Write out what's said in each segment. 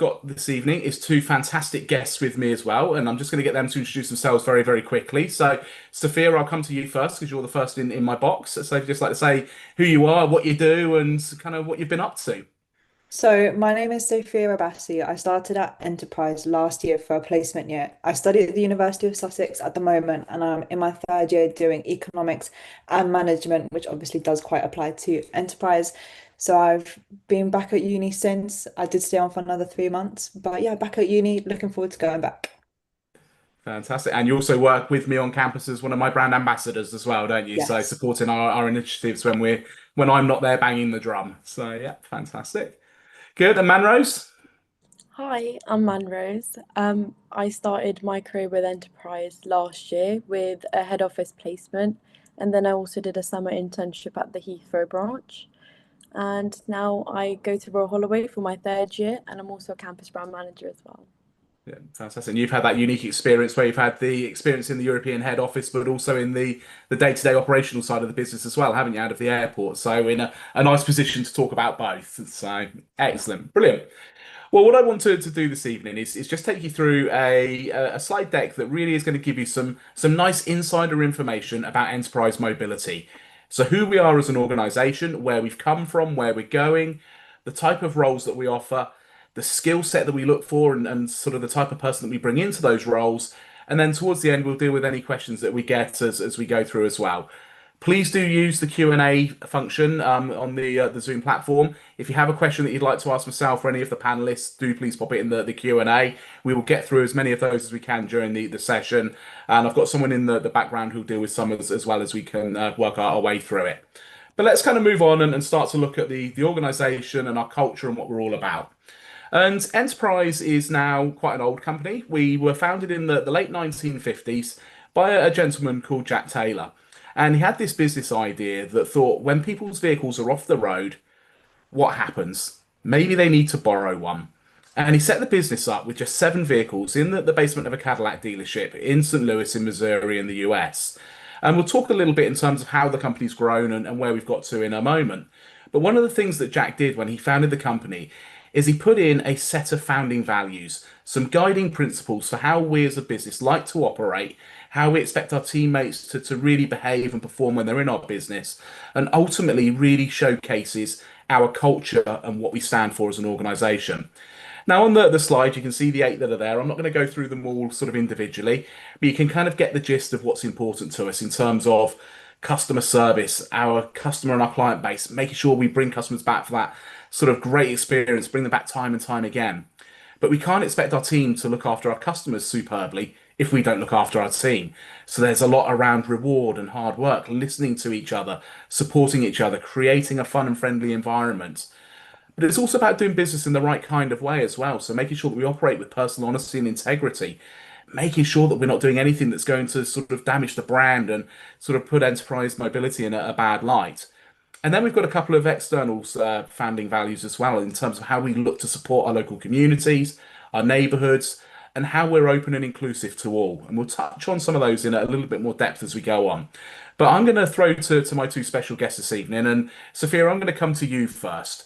got this evening is two fantastic guests with me as well, and I'm just going to get them to introduce themselves very, very quickly. So, Sophia, I'll come to you first because you're the first in my box. So, if you'd just like to say who you are, what you do, and kind of what you've been up to. So, my name is Sophia Abassi. I started at Enterprise last year for a placement year. I study at the University of Sussex at the moment, and I'm in my third year doing economics and management, which obviously does quite apply to Enterprise. So, I've been back at uni since. I did stay on for another 3 months, but yeah, back at uni, looking forward to going back. Fantastic. And you also work with me on campus as one of my brand ambassadors as well, don't you? So Yes. supporting our initiatives when I'm not there banging the drum. So yeah, fantastic. Good. And Manrose? Hi, I'm Manrose. I started my career with Enterprise last year with a head office placement, and then I also did a summer internship at the Heathrow branch. And now I go to Royal Holloway for my third year, and I'm also a campus brand manager as well. Yeah, fantastic. And you've had that unique experience where you've had the experience in the European head office, but also in the day-to-day operational side of the business as well, haven't you, out of the airport? So in a nice position to talk about both. So excellent. Brilliant. Well, what I want to do this evening is just take you through a slide deck that really is going to give you some nice insider information about enterprise mobility. So who we are as an organization, where we've come from, where we're going, the type of roles that we offer, the skill set that we look for, and sort of the type of person that we bring into those roles. And then towards the end, we'll deal with any questions that we get as we go through as well. Please do use the Q&A function on the Zoom platform. If you have a question that you'd like to ask myself or any of the panelists, do please pop it in the Q&A. We will get through as many of those as we can during the session. And I've got someone in the background who'll deal with some as well as we can work our way through it. But let's kind of move on and start to look at the organization and our culture and what we're all about. And Enterprise is now quite an old company. We were founded in the late 1950s by a gentleman called Jack Taylor. And he had this business idea that thought when people's vehicles are off the road, what happens? Maybe they need to borrow one. And he set the business up with just seven vehicles in the basement of a Cadillac dealership in St. Louis, in Missouri, in the US. And we'll talk a little bit in terms of how the company's grown and where we've got to in a moment. But one of the things that Jack did when he founded the company is he put in a set of founding values, some guiding principles for how we as a business like to operate, how we expect our teammates to really behave and perform when they're in our business, and ultimately really showcases our culture and what we stand for as an organization. Now, on the slide, you can see the eight that are there. I'm not going to go through them all sort of individually, but you can kind of get the gist of what's important to us in terms of customer service, our customer and our client base, making sure we bring customers back for that sort of great experience, bring them back time and time again. But we can't expect our team to look after our customers superbly if we don't look after our team. So there's a lot around reward and hard work, listening to each other, supporting each other, creating a fun and friendly environment. But it's also about doing business in the right kind of way as well. So making sure that we operate with personal honesty and integrity, making sure that we're not doing anything that's going to sort of damage the brand and sort of put enterprise mobility in a bad light. And then we've got a couple of external founding values as well in terms of how we look to support our local communities, our neighbourhoods, and how we're open and inclusive to all. And we'll touch on some of those in a little bit more depth as we go on. But I'm going to throw to my two special guests this evening. And Sophia, I'm going to come to you first.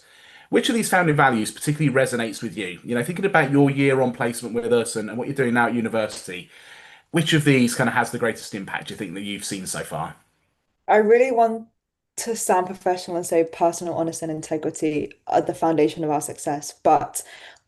Which of these founding values particularly resonates with you? You know, thinking about your year on placement with us and what you're doing now at university, which of these kind of has the greatest impact, do you think, that you've seen so far? I really want to sound professional and say personal honesty and integrity are the foundation of our success, but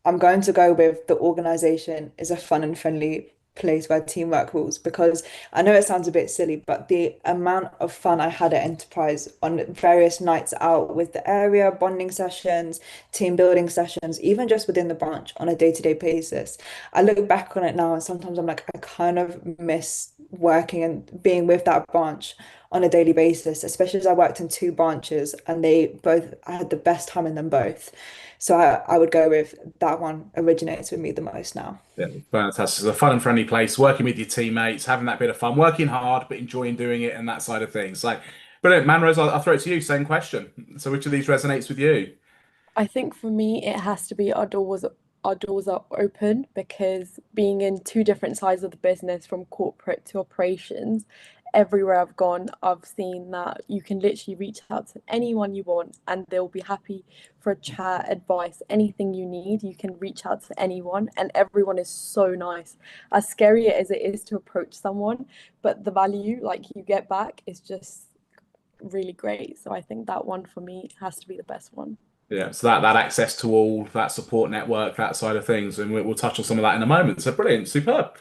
I'm going to go with the organization is a fun and friendly place where teamwork rules because I know it sounds a bit silly, but the amount of fun I had at Enterprise on various nights out with the area, bonding sessions, team building sessions, even just within the branch on a day-to-day basis. I look back on it now and sometimes I'm like, I kind of miss working and being with that branch on a daily basis, especially as I worked in two branches and I had the best time in them both. So I would go with that one originates with me the most now. Yeah, fantastic. It's a fun and friendly place, working with your teammates, having that bit of fun, working hard, but enjoying doing it and that side of things. Like, brilliant. Manrose, I'll throw it to you. Same question. So, which of these resonates with you? I think for me, it has to be our doors are open because being in two different sides of the business from corporate to operations, everywhere I've gone, I've seen that you can literally reach out to anyone you want and they'll be happy for a chat, advice, anything you need. You can reach out to anyone, and everyone is so nice. As scary as it is to approach someone, but the value like you get back is just really great. So I think that one for me has to be the best one. Yeah, so that access to all that support network, that side of things, and we'll touch on some of that in a moment. So brilliant, superb.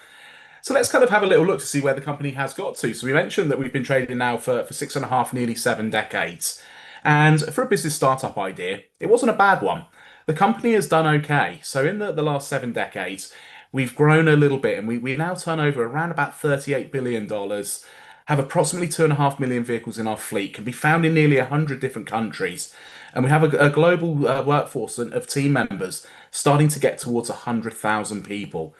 So let's kind of have a little look to see where the company has got to. So we mentioned that we've been trading now for 6.5, nearly 7 decades. And for a business startup idea, it wasn't a bad one. The company has done okay. So in the last 7 decades, we've grown a little bit, and we now turn over around about $38 billion, have approximately 2.5 million vehicles in our fleet, can be found in nearly 100 different countries. And we have a global workforce of team members starting to get towards 100,000 people.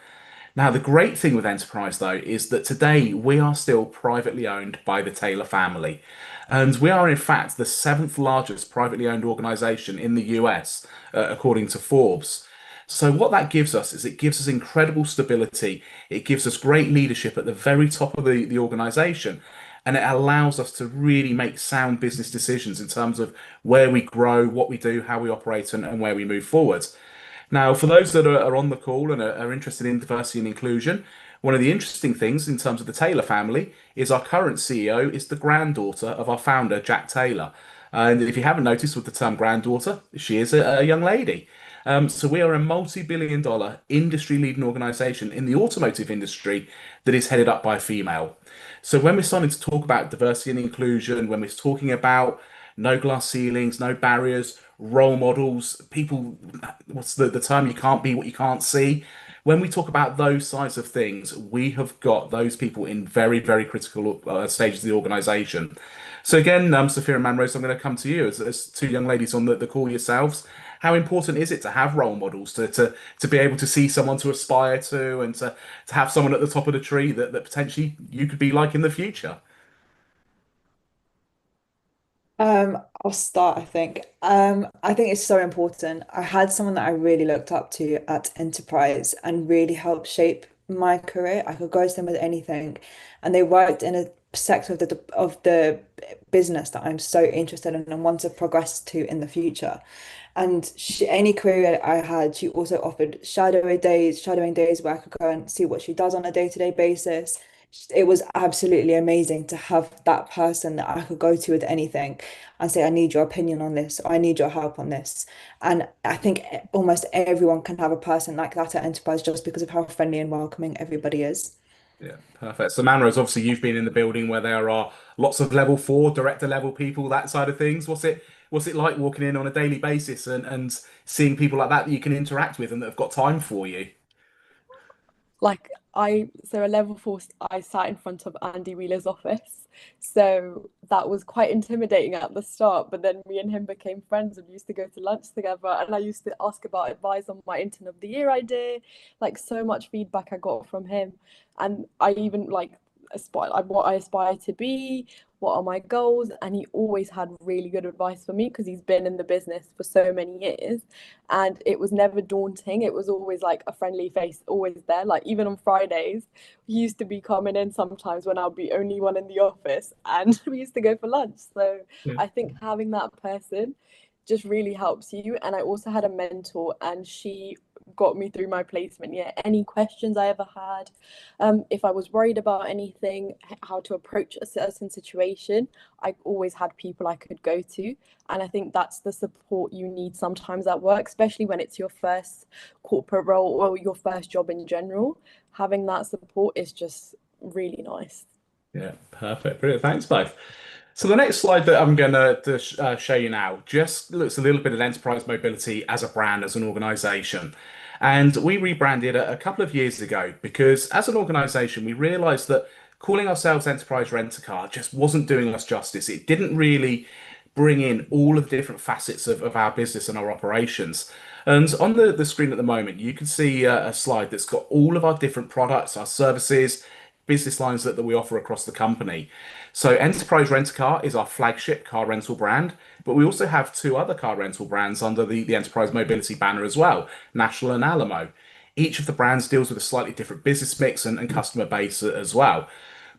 Now, the great thing with Enterprise, though, is that today we are still privately owned by the Taylor family. And we are, in fact, the seventh largest privately owned organization in the US, according to Forbes. So, what that gives us is it gives us incredible stability. It gives us great leadership at the very top of the organization. And it allows us to really make sound business decisions in terms of where we grow, what we do, how we operate, and where we move forward. Now, for those that are on the call and are interested in diversity and inclusion, one of the interesting things in terms of the Taylor family is our current CEO is the granddaughter of our founder, Jack Taylor. And if you haven't noticed with the term granddaughter, she is a young lady. So we are a multi-billion dollar industry leading organization in the automotive industry that is headed up by a female. So when we're starting to talk about diversity and inclusion, when we're talking about no glass ceilings, no barriers, role models, people, what's the term? You can't be what you can't see. When we talk about those sides of things, we have got those people in very, very critical stages of the organization. So again, Sophia and Manrose, I'm going to come to you as two young ladies on the call yourselves. How important is it to have role models, to be able to see someone to aspire to, and to have someone at the top of the tree that potentially you could be like in the future? I'll start, I think. I think it's so important. I had someone that I really looked up to at Enterprise and really helped shape my career. I could go to them with anything, and they worked in a sector of the business that I'm so interested in and want to progress to in the future. And any career I had, she also offered shadowing days where I could go and see what she does on a day-to-day basis. It was absolutely amazing to have that person that I could go to with anything and say, I need your opinion on this, or I need your help on this. And I think almost everyone can have a person like that at Enterprise just because of how friendly and welcoming everybody is. Yeah, perfect. So Manrose, obviously you've been in the building where there are lots of level four, director level people, that side of things. What's it like walking in on a daily basis and seeing people like that you can interact with and that have got time for you? Like so a level four, I sat in front of Andy Wheeler's office. So that was quite intimidating at the start, but then me and him became friends and used to go to lunch together. And I used to ask about advice on my intern of the year idea, like so much feedback I got from him. And I even like aspire like what I aspire to be, what are my goals, and he always had really good advice for me because he's been in the business for so many years, and it was never daunting. It was always like a friendly face always there. Like even on Fridays, he used to be coming in sometimes when I'll be only one in the office, and we used to go for lunch. So Yeah. I think having that person just really helps you. And I also had a mentor, and she got me through my placement. Yeah, any questions I ever had, if I was worried about anything, how to approach a certain situation, I always had people I could go to. And I think that's the support you need sometimes at work, especially when it's your first corporate role or your first job in general. Having that support is just really nice. Yeah, perfect. Brilliant. Thanks, both. So the next slide that I'm going to show you now just looks a little bit at Enterprise Mobility as a brand, as an organization. And we rebranded a couple of years ago because as an organization, we realized that calling ourselves Enterprise Rent a Car just wasn't doing us justice. It didn't really bring in all of the different facets of our business and our operations. And on the screen at the moment, you can see a slide that's got all of our different products, our services, business lines that we offer across the company. So Enterprise Rent a Car is our flagship car rental brand, but we also have two other car rental brands under the Enterprise Mobility banner as well, National and Alamo. Each of the brands deals with a slightly different business mix and customer base as well.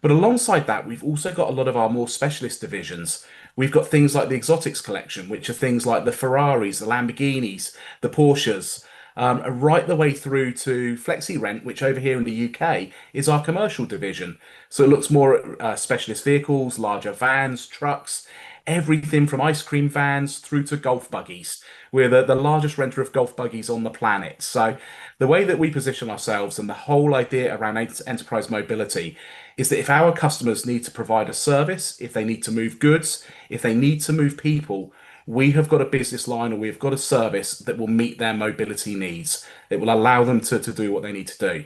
But alongside that, we've also got a lot of our more specialist divisions. We've got things like the exotics collection, which are things like the Ferraris, the Lamborghinis, the Porsches, right the way through to Flexi Rent, which over here in the UK is our commercial division. So it looks more at specialist vehicles, larger vans, trucks, everything from ice cream vans through to golf buggies. We're the largest renter of golf buggies on the planet. So the way that we position ourselves and the whole idea around enterprise mobility is that if our customers need to provide a service, if they need to move goods, if they need to move people, we have got a business line or we've got a service that will meet their mobility needs. It will allow them to do what they need to do.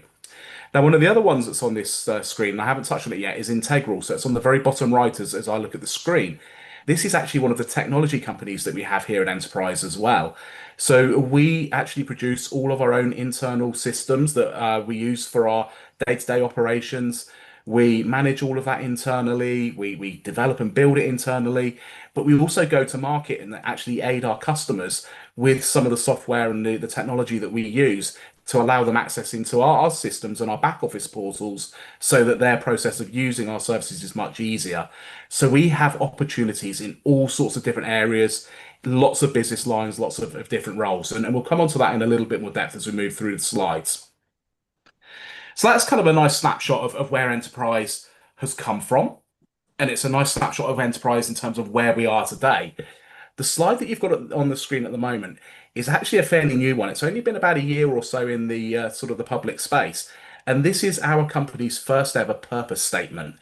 Now, one of the other ones that's on this screen, and I haven't touched on it yet, is Integral. So it's on the very bottom right as I look at the screen. This is actually one of the technology companies that we have here at Enterprise as well. So we actually produce all of our own internal systems that we use for our day-to-day operations. We manage all of that internally. We develop and build it internally, but we also go to market and actually aid our customers with some of the software and the technology that we use to allow them access into our systems and our back office portals so that their process of using our services is much easier. So we have opportunities in all sorts of different areas, lots of business lines, lots of different roles. And we'll come on to that in a little bit more depth as we move through the slides. So that's kind of a nice snapshot of where Enterprise has come from. And it's a nice snapshot of Enterprise in terms of where we are today. The slide that you've got on the screen at the moment is actually a fairly new one. It's only been about a year or so in the sort of the public space. And this is our company's first ever purpose statement.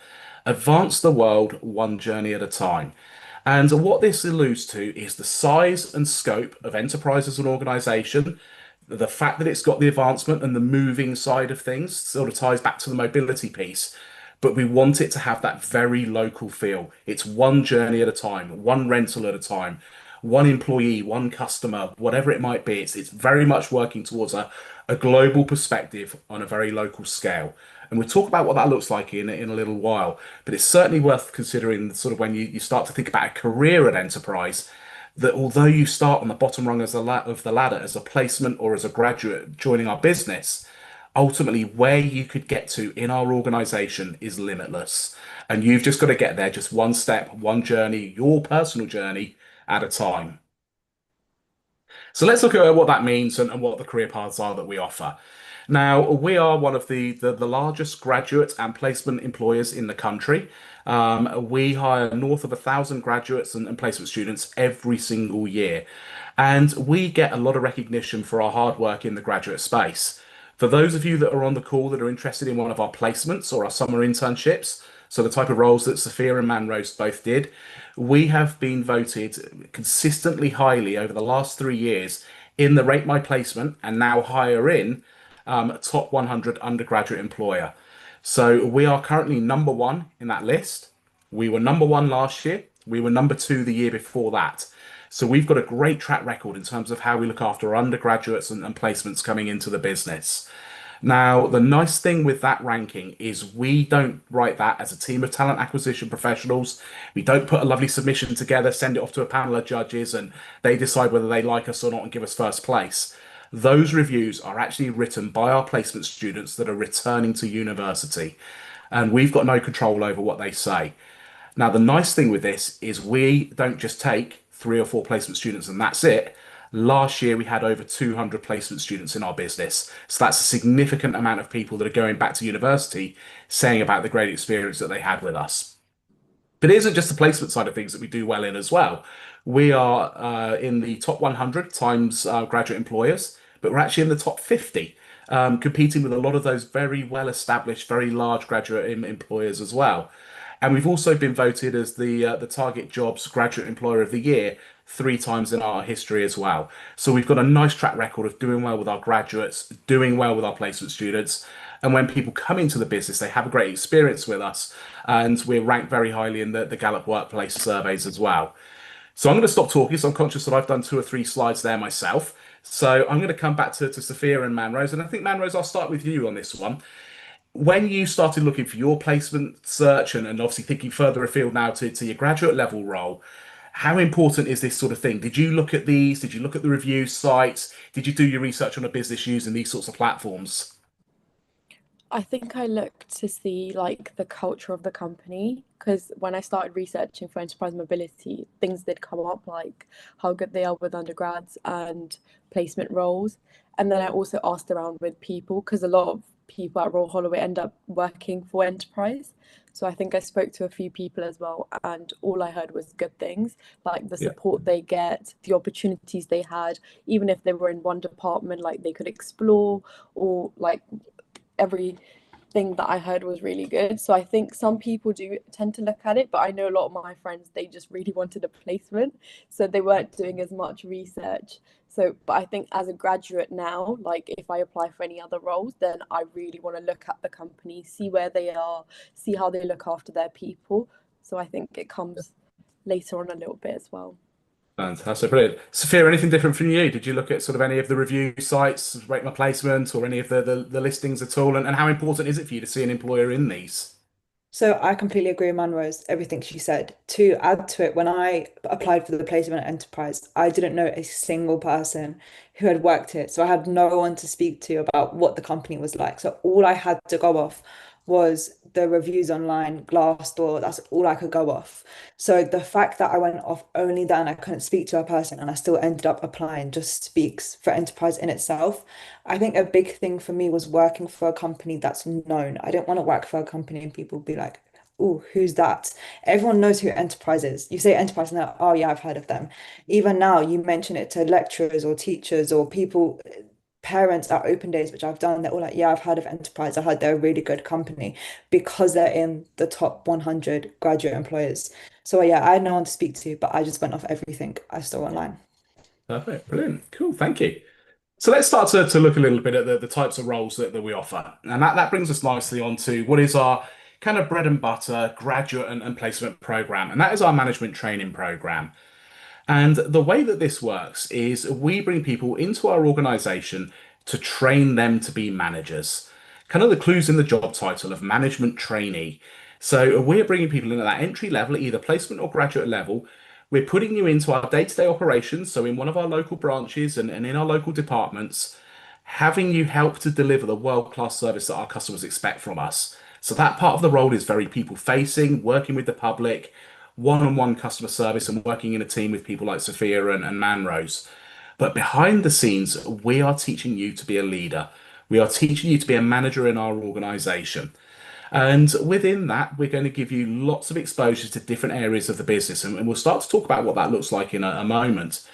Advance the world one journey at a time. And what this alludes to is the size and scope of Enterprise as an organization. The fact that it's got the advancement and the moving side of things sort of ties back to the mobility piece. But we want it to have that very local feel. It's one journey at a time, one rental at a time, one employee, one customer, whatever it might be. It's very much working towards a global perspective on a very local scale. And we'll talk about what that looks like in a little while. But it's certainly worth considering sort of when you start to think about a career at Enterprise, that although you start on the bottom rung of the ladder as a placement or as a graduate joining our business, ultimately where you could get to in our organization is limitless. And you've just got to get there just one step, one journey, your personal journey at a time. So let's look at what that means and what the career paths are that we offer. Now, we are one of the largest graduate and placement employers in the country. We hire north of 1,000 graduates and placement students every single year. And we get a lot of recognition for our hard work in the graduate space. For those of you that are on the call that are interested in one of our placements or our summer internships, so the type of roles that Sophia and Manrose both did, we have been voted consistently highly over the last 3 years in the Rate My Placement and now Hire In top 100 undergraduate employer. So we are currently number one in that list. We were number one last year. We were number two the year before that. So we've got a great track record in terms of how we look after our undergraduates and placements coming into the business. Now, the nice thing with that ranking is we don't write that as a team of talent acquisition professionals. We don't put a lovely submission together, send it off to a panel of judges, and they decide whether they like us or not and give us first place. Those reviews are actually written by our placement students that are returning to university, and we've got no control over what they say. Now, the nice thing with this is we don't just take 3 or 4 placement students and that's it. Last year, we had over 200 placement students in our business. So that's a significant amount of people that are going back to university saying about the great experience that they had with us. But it isn't just the placement side of things that we do well in as well. We are in the top 100 times graduate employers, but we're actually in the top 50, competing with a lot of those very well-established, very large graduate employers as well. And we've also been voted as the Target Jobs Graduate Employer of the Year 3 times in our history as well. So we've got a nice track record of doing well with our graduates, doing well with our placement students. And when people come into the business, they have a great experience with us. And we're ranked very highly in the Gallup Workplace surveys as well. So I'm going to stop talking. So I'm conscious that I've done 2 or 3 slides there myself. So I'm going to come back to Sophia and Manrose. And I think, Manrose, I'll start with you on this one. When you started looking for your placement search and obviously thinking further afield now to your graduate level role, how important is this sort of thing? Did you look at these? Did you look at the review sites? Did you do your research on a business using these sorts of platforms? I think I looked to see like the culture of the company because when I started researching for enterprise mobility, things did come up like how good they are with undergrads and placement roles. And then I also asked around with people because a lot of people at Royal Holloway end up working for enterprise. So I think I spoke to a few people as well, and all I heard was good things, like the Yeah. support they get, the opportunities they had, even if they were in one department, like they could explore, or like everything that I heard was really good. So I think some people do tend to look at it, but I know a lot of my friends, they just really wanted a placement. So they weren't doing as much research. So, but I think as a graduate now, like if I apply for any other roles, then I really want to look at the company, see where they are, see how they look after their people. So I think it comes later on a little bit as well. Fantastic, brilliant. Sophia, anything different from you? Did you look at sort of any of the review sites, Rate My Placement, or any of the listings at all? And how important is it for you to see an employer in these? So I completely agree with Manrose, everything she said. To add to it, when I applied for the placement at Enterprise, I didn't know a single person who had worked it. So I had no one to speak to about what the company was like. So all I had to go off was the reviews online, Glassdoor. That's all I could go off. So the fact that I went off only that and I couldn't speak to a person and I still ended up applying just speaks for Enterprise in itself. I think a big thing for me was working for a company that's known. I didn't want to work for a company and people be like, oh, who's that? Everyone knows who Enterprise is. You say Enterprise and they're like, oh yeah, I've heard of them. Even now, you mention it to lecturers or teachers or people, parents at open days, which I've done, they're all like, yeah, I've heard of Enterprise. I heard they're a really good company because they're in the top 100 graduate employers. So yeah, I had no one to speak to, but I just went off everything I saw online. Perfect, brilliant, cool, thank you. So let's start to look a little bit at the types of roles that we offer. And that brings us nicely on to what is our kind of bread and butter graduate and placement program. And that is our management training program. And the way that this works is we bring people into our organization to train them to be managers. Kind of the clues in the job title of management trainee. So we're bringing people in at that entry level, either placement or graduate level. We're putting you into our day-to-day operations, so in one of our local branches and in our local departments, having you help to deliver the world-class service that our customers expect from us. So that part of the role is very people-facing, working with the public, one-on-one customer service, and working in a team with people like Sophia and Manrose. But behind the scenes, we are teaching you to be a leader. We are teaching you to be a manager in our organization. And within that, we're going to give you lots of exposure to different areas of the business. And we'll start to talk about what that looks like in a moment.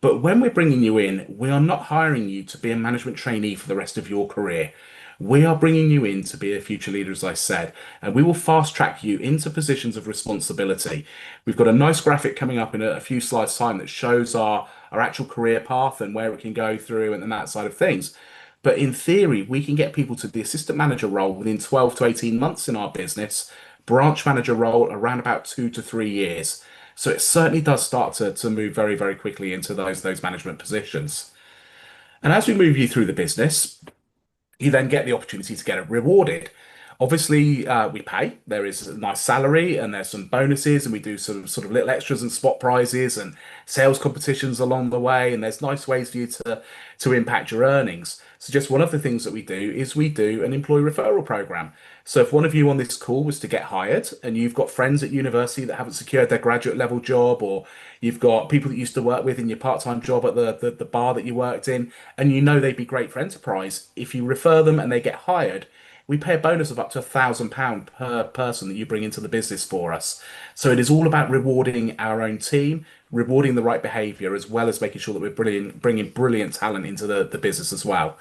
But when we're bringing you in, we are not hiring you to be a management trainee for the rest of your career. We are bringing you in to be a future leader, as I said, and we will fast track you into positions of responsibility. We've got a nice graphic coming up in a few slides' time that shows our actual career path and where it can go through and that side of things. But in theory, we can get people to the assistant manager role within 12 to 18 months in our business, branch manager role around about 2 to 3 years. So it certainly does start to move very, very quickly into those management positions. And as we move you through the business, you then get the opportunity to get it rewarded. Obviously, we pay. There is a nice salary, and there's some bonuses, and we do some sort of little extras and spot prizes and sales competitions along the way. And there's nice ways for you to impact your earnings. So, just one of the things that we do is we do an employee referral program. So, if one of you on this call was to get hired, and you've got friends at university that haven't secured their graduate level job, or you've got people that you used to work with in your part-time job at the bar that you worked in, and you know they'd be great for enterprise, if you refer them and they get hired, we pay a bonus of up to £1,000 per person that you bring into the business for us. So it is all about rewarding our own team, rewarding the right behaviour, as well as making sure that we're bringing brilliant talent into the business as well.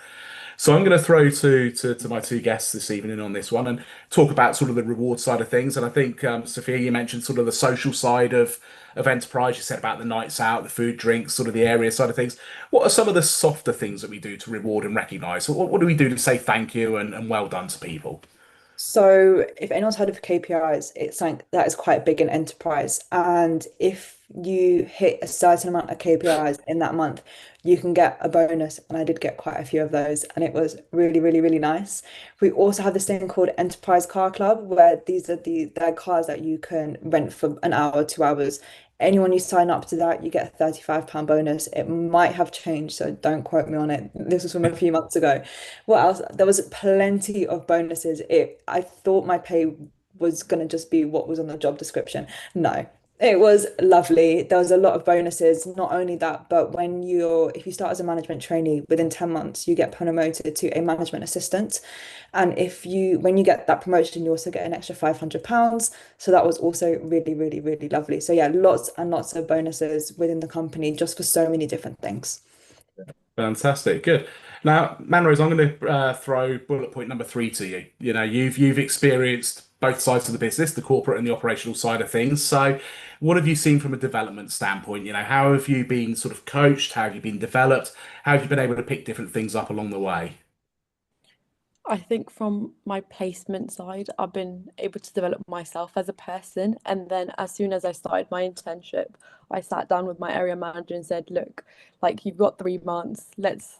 So I'm going to throw to my two guests this evening on this one and talk about sort of the reward side of things. And I think Sophia, you mentioned sort of the social side of enterprise. You said about the nights out, the food, drinks, sort of the area side of things. What are some of the softer things that we do to reward and recognise? What do we do to say thank you and well done to people? So, if anyone's heard of KPIs, it's something that is quite big in enterprise. And if you hit a certain amount of KPIs in that month, you can get a bonus. And I did get quite a few of those, and it was really, really, really nice. We also have this thing called Enterprise Car Club, where these are they're cars that you can rent for an hour, 2 hours Anyone you sign up to that, you get a £35 bonus. It might have changed, so don't quote me on it. This was from a few months ago. What else? There was plenty of bonuses. I thought my pay was gonna just be what was on the job description. No. It was lovely. There was a lot of bonuses. Not only that, but if you start as a management trainee, within 10 months, you get promoted to a management assistant. And when you get that promotion, you also get an extra £500. So that was also really, really, really lovely. So yeah, lots and lots of bonuses within the company just for so many different things. Fantastic, good. Now, Manrose, I'm going to throw bullet point number 3 to you. You know, you've experienced both sides of the business, the corporate and the operational side of things. So, what have you seen from a development standpoint? You know, how have you been sort of coached? How have you been developed? How have you been able to pick different things up along the way? I think from my placement side, I've been able to develop myself as a person. And then as soon as I started my internship, I sat down with my area manager and said, look, like you've got 3 months, let's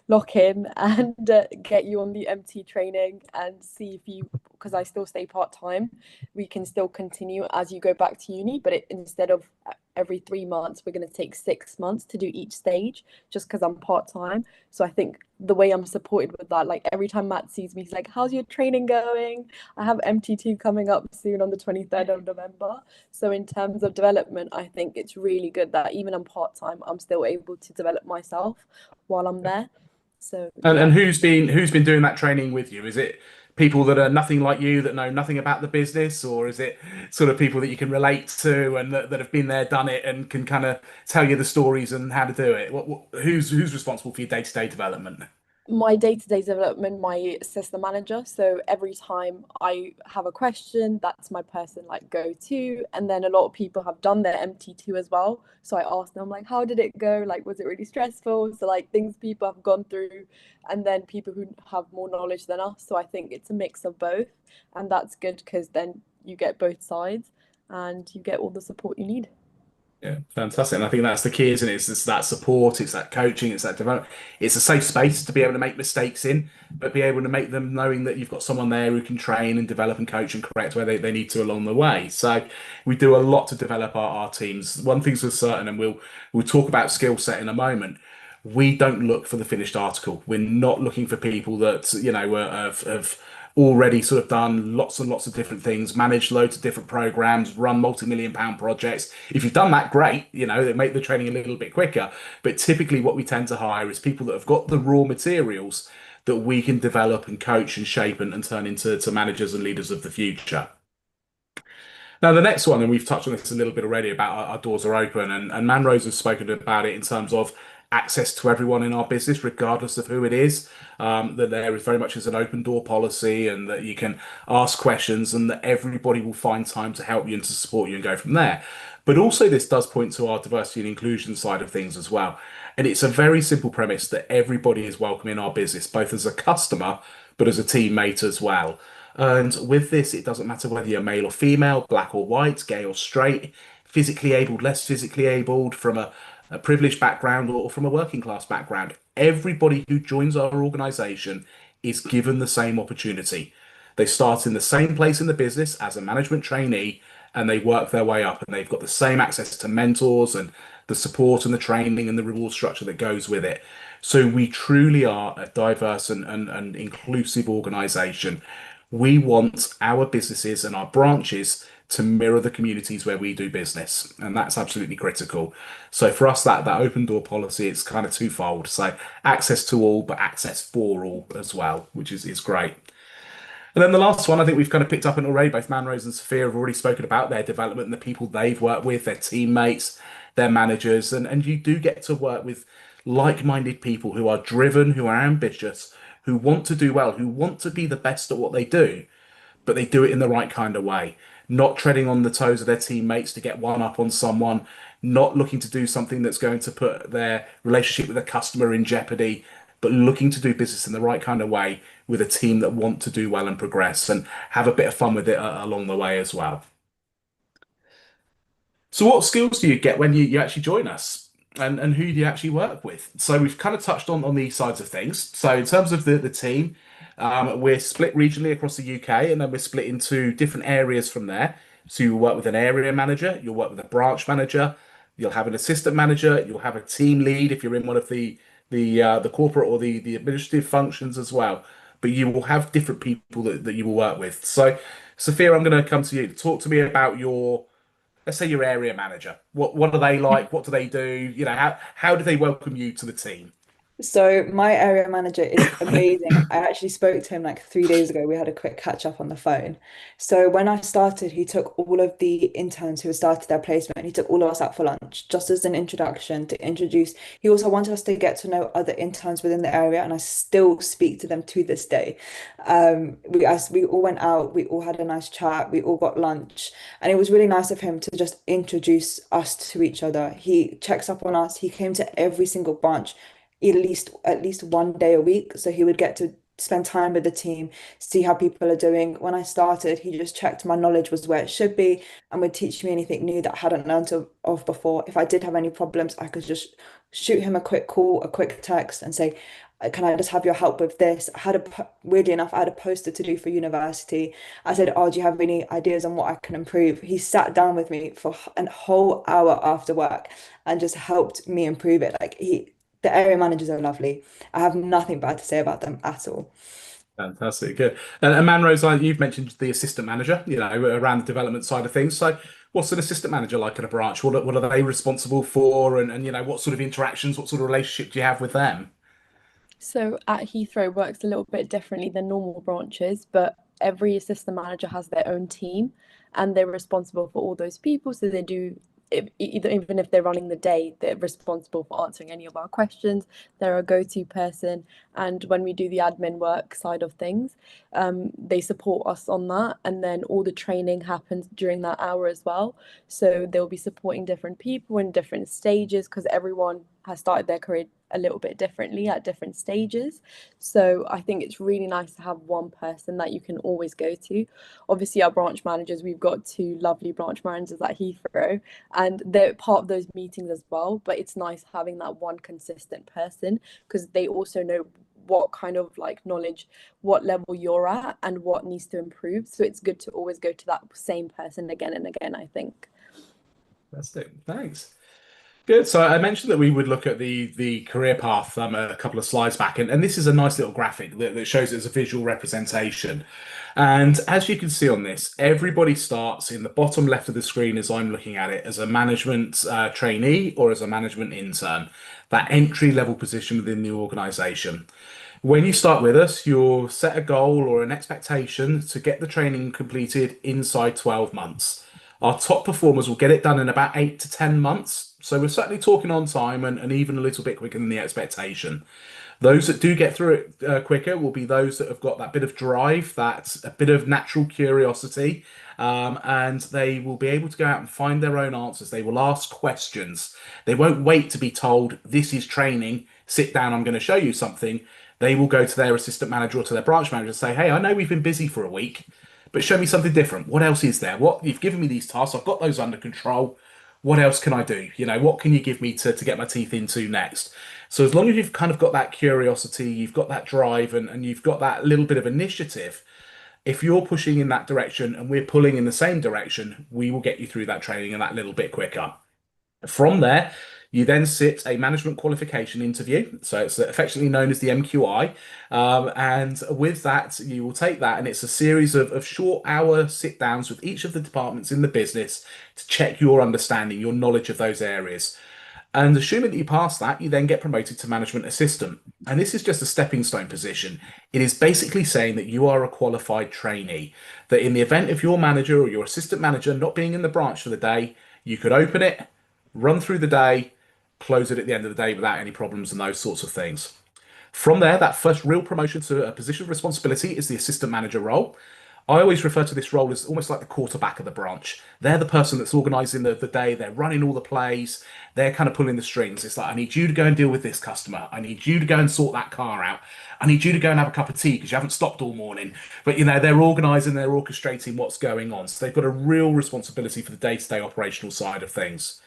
lock in and get you on the MT training and see if you, because I still stay part time, we can still continue as you go back to uni. But instead of every 3 months, we're going to take 6 months to do each stage just because I'm part time. So I think the way I'm supported with that, like every time Matt sees me, he's like, how's your training going? I have MT2 coming up soon on the 23rd of November. So in terms of development, I think it's really good that even I'm part time, I'm still able to develop myself while I'm there. So And yeah. who's been doing that training with you? Is it people that are nothing like you that know nothing about the business, or is it sort of people that you can relate to and that have been there, done it, and can kind of tell you the stories and how to do it? Who's responsible for your day-to-day development? My day-to-day development, my system manager. So every time I have a question, that's my person like go to. And then a lot of people have done their MT2 as well. So I ask them like, how did it go? Like, was it really stressful? So like things people have gone through, and then people who have more knowledge than us. So I think it's a mix of both. And that's good because then you get both sides and you get all the support you need. Yeah, fantastic. And I think that's the key, isn't it? It's that support, it's that coaching, it's that development. It's a safe space to be able to make mistakes in, but be able to make them knowing that you've got someone there who can train and develop and coach and correct where they need to along the way. So we do a lot to develop our teams. One thing's for certain, and we'll talk about skill set in a moment. We don't look for the finished article. We're not looking for people that, you know, have already sort of done lots and lots of different things, managed loads of different programs, run multi-million pound projects. If you've done that, great, you know, they make the training a little bit quicker. But typically what we tend to hire is people that have got the raw materials that we can develop and coach and shape and turn into managers and leaders of the future. Now, the next one, and we've touched on this a little bit already about our doors are open, and Manrose has spoken about it in terms of access to everyone in our business, regardless of who it is. That there is very much as an open door policy, and that you can ask questions, and that everybody will find time to help you and to support you and go from there. But also, this does point to our diversity and inclusion side of things as well. And it's a very simple premise that everybody is welcome in our business, both as a customer, but as a teammate as well. And with this, it doesn't matter whether you're male or female, black or white, gay or straight, physically able, less physically abled, from a privileged background or from a working class background. Everybody who joins our organization is given the same opportunity. They start in the same place in the business as a management trainee, and they work their way up, and they've got the same access to mentors and the support and the training and the reward structure that goes with it. So we truly are a diverse and inclusive organization. We want our businesses and our branches to mirror the communities where we do business, and that's absolutely critical. So for us, that open door policy, it's kind of twofold. So access to all, but access for all as well, which is great. And then the last one, I think we've kind of picked up on already. Both Manrose and Sophia have already spoken about their development and the people they've worked with, their teammates, their managers, and you do get to work with like-minded people who are driven, who are ambitious, who want to do well, who want to be the best at what they do, but they do it in the right kind of way, not treading on the toes of their teammates to get one up on someone, not looking to do something that's going to put their relationship with a customer in jeopardy, but looking to do business in the right kind of way with a team that want to do well and progress and have a bit of fun with it along the way as well. So, what skills do you get when you actually join us? And who do you actually work with? So we've kind of touched on these sides of things. So in terms of the team, we're split regionally across the UK, and then we're split into different areas from there. So you'll work with an area manager, you'll work with a branch manager, you'll have an assistant manager, you'll have a team lead if you're in one of the corporate or the administrative functions as well. But you will have different people that you will work with. So, Sophia, I'm going to come to you. Talk to me about your, let's say, your area manager. What are they like? What do they do? You know, how do they welcome you to the team? So my area manager is amazing. I actually spoke to him like 3 days ago. We had a quick catch up on the phone. So when I started, he took all of the interns who had started their placement. He took all of us out for lunch just as an introduction to introduce. He also wanted us to get to know other interns within the area, and I still speak to them to this day. We all went out. We all had a nice chat. We all got lunch, and it was really nice of him to just introduce us to each other. He checks up on us. He came to every single branch at least one day a week. So he would get to spend time with the team, see how people are doing. When I started, he just checked my knowledge was where it should be and would teach me anything new that I hadn't learned of before. If I did have any problems, I could just shoot him a quick call, a quick text, and say, can I just have your help with this? Weirdly enough, I had a poster to do for university. I said, oh, do you have any ideas on what I can improve? He sat down with me for a whole hour after work and just helped me improve it. The area managers are lovely. I have nothing bad to say about them at all. Fantastic, good. And Manrose, you've mentioned the assistant manager, you know, around the development side of things. So, what's an assistant manager like in a branch? What are they responsible for? And you know, what sort of interactions, what sort of relationship do you have with them? So at Heathrow works a little bit differently than normal branches, but every assistant manager has their own team and they're responsible for all those people. So they do, even if they're running the day, they're responsible for answering any of our questions. They're a go-to person. And when we do the admin work side of things, they support us on that. And then all the training happens during that hour as well. So they'll be supporting different people in different stages because everyone has started their career a little bit differently at different stages. So I think it's really nice to have one person that you can always go to. Obviously, our branch managers, we've got two lovely branch managers at Heathrow, and they're part of those meetings as well. But it's nice having that one consistent person because they also know what kind of like knowledge, what level you're at, and what needs to improve. So it's good to always go to that same person again and again, I think. That's it. Thanks. Good. So I mentioned that we would look at the career path a couple of slides back, and this is a nice little graphic that shows it as a visual representation. And as you can see on this, everybody starts in the bottom left of the screen as I'm looking at it as a management trainee or as a management intern, that entry level position within the organization. When you start with us, you'll set a goal or an expectation to get the training completed inside 12 months. Our top performers will get it done in about 8 to 10 months. So we're certainly talking on time and even a little bit quicker than the expectation. Those that do get through it quicker will be those that have got that bit of drive, that a bit of natural curiosity, and they will be able to go out and find their own answers. They will ask questions. They won't wait to be told, this is training, sit down, I'm going to show you something. They will go to their assistant manager or to their branch manager and say, hey, I know we've been busy for a week, but show me something different. What else is there? What you've given me these tasks, I've got those under control. What else can I do? You know, what can you give me to get my teeth into next? So as long as you've kind of got that curiosity, you've got that drive and you've got that little bit of initiative, if you're pushing in that direction and we're pulling in the same direction, we will get you through that training and that little bit quicker. From there, you then sit a management qualification interview. So it's affectionately known as the MQI. And with that, you will take that, and it's a series of short hour sit downs with each of the departments in the business to check your understanding, your knowledge of those areas. And assuming that you pass that, you then get promoted to management assistant. And this is just a stepping stone position. It is basically saying that you are a qualified trainee, that in the event of your manager or your assistant manager not being in the branch for the day, you could open it, run through the day, close it at the end of the day without any problems and those sorts of things. From there, that first real promotion to a position of responsibility is the assistant manager role. I always refer to this role as almost like the quarterback of the branch. They're the person that's organising the day, they're running all the plays, they're kind of pulling the strings. It's like, I need you to go and deal with this customer. I need you to go and sort that car out. I need you to go and have a cup of tea because you haven't stopped all morning. But, you know, they're organising, they're orchestrating what's going on. So they've got a real responsibility for the day-to-day operational side of things.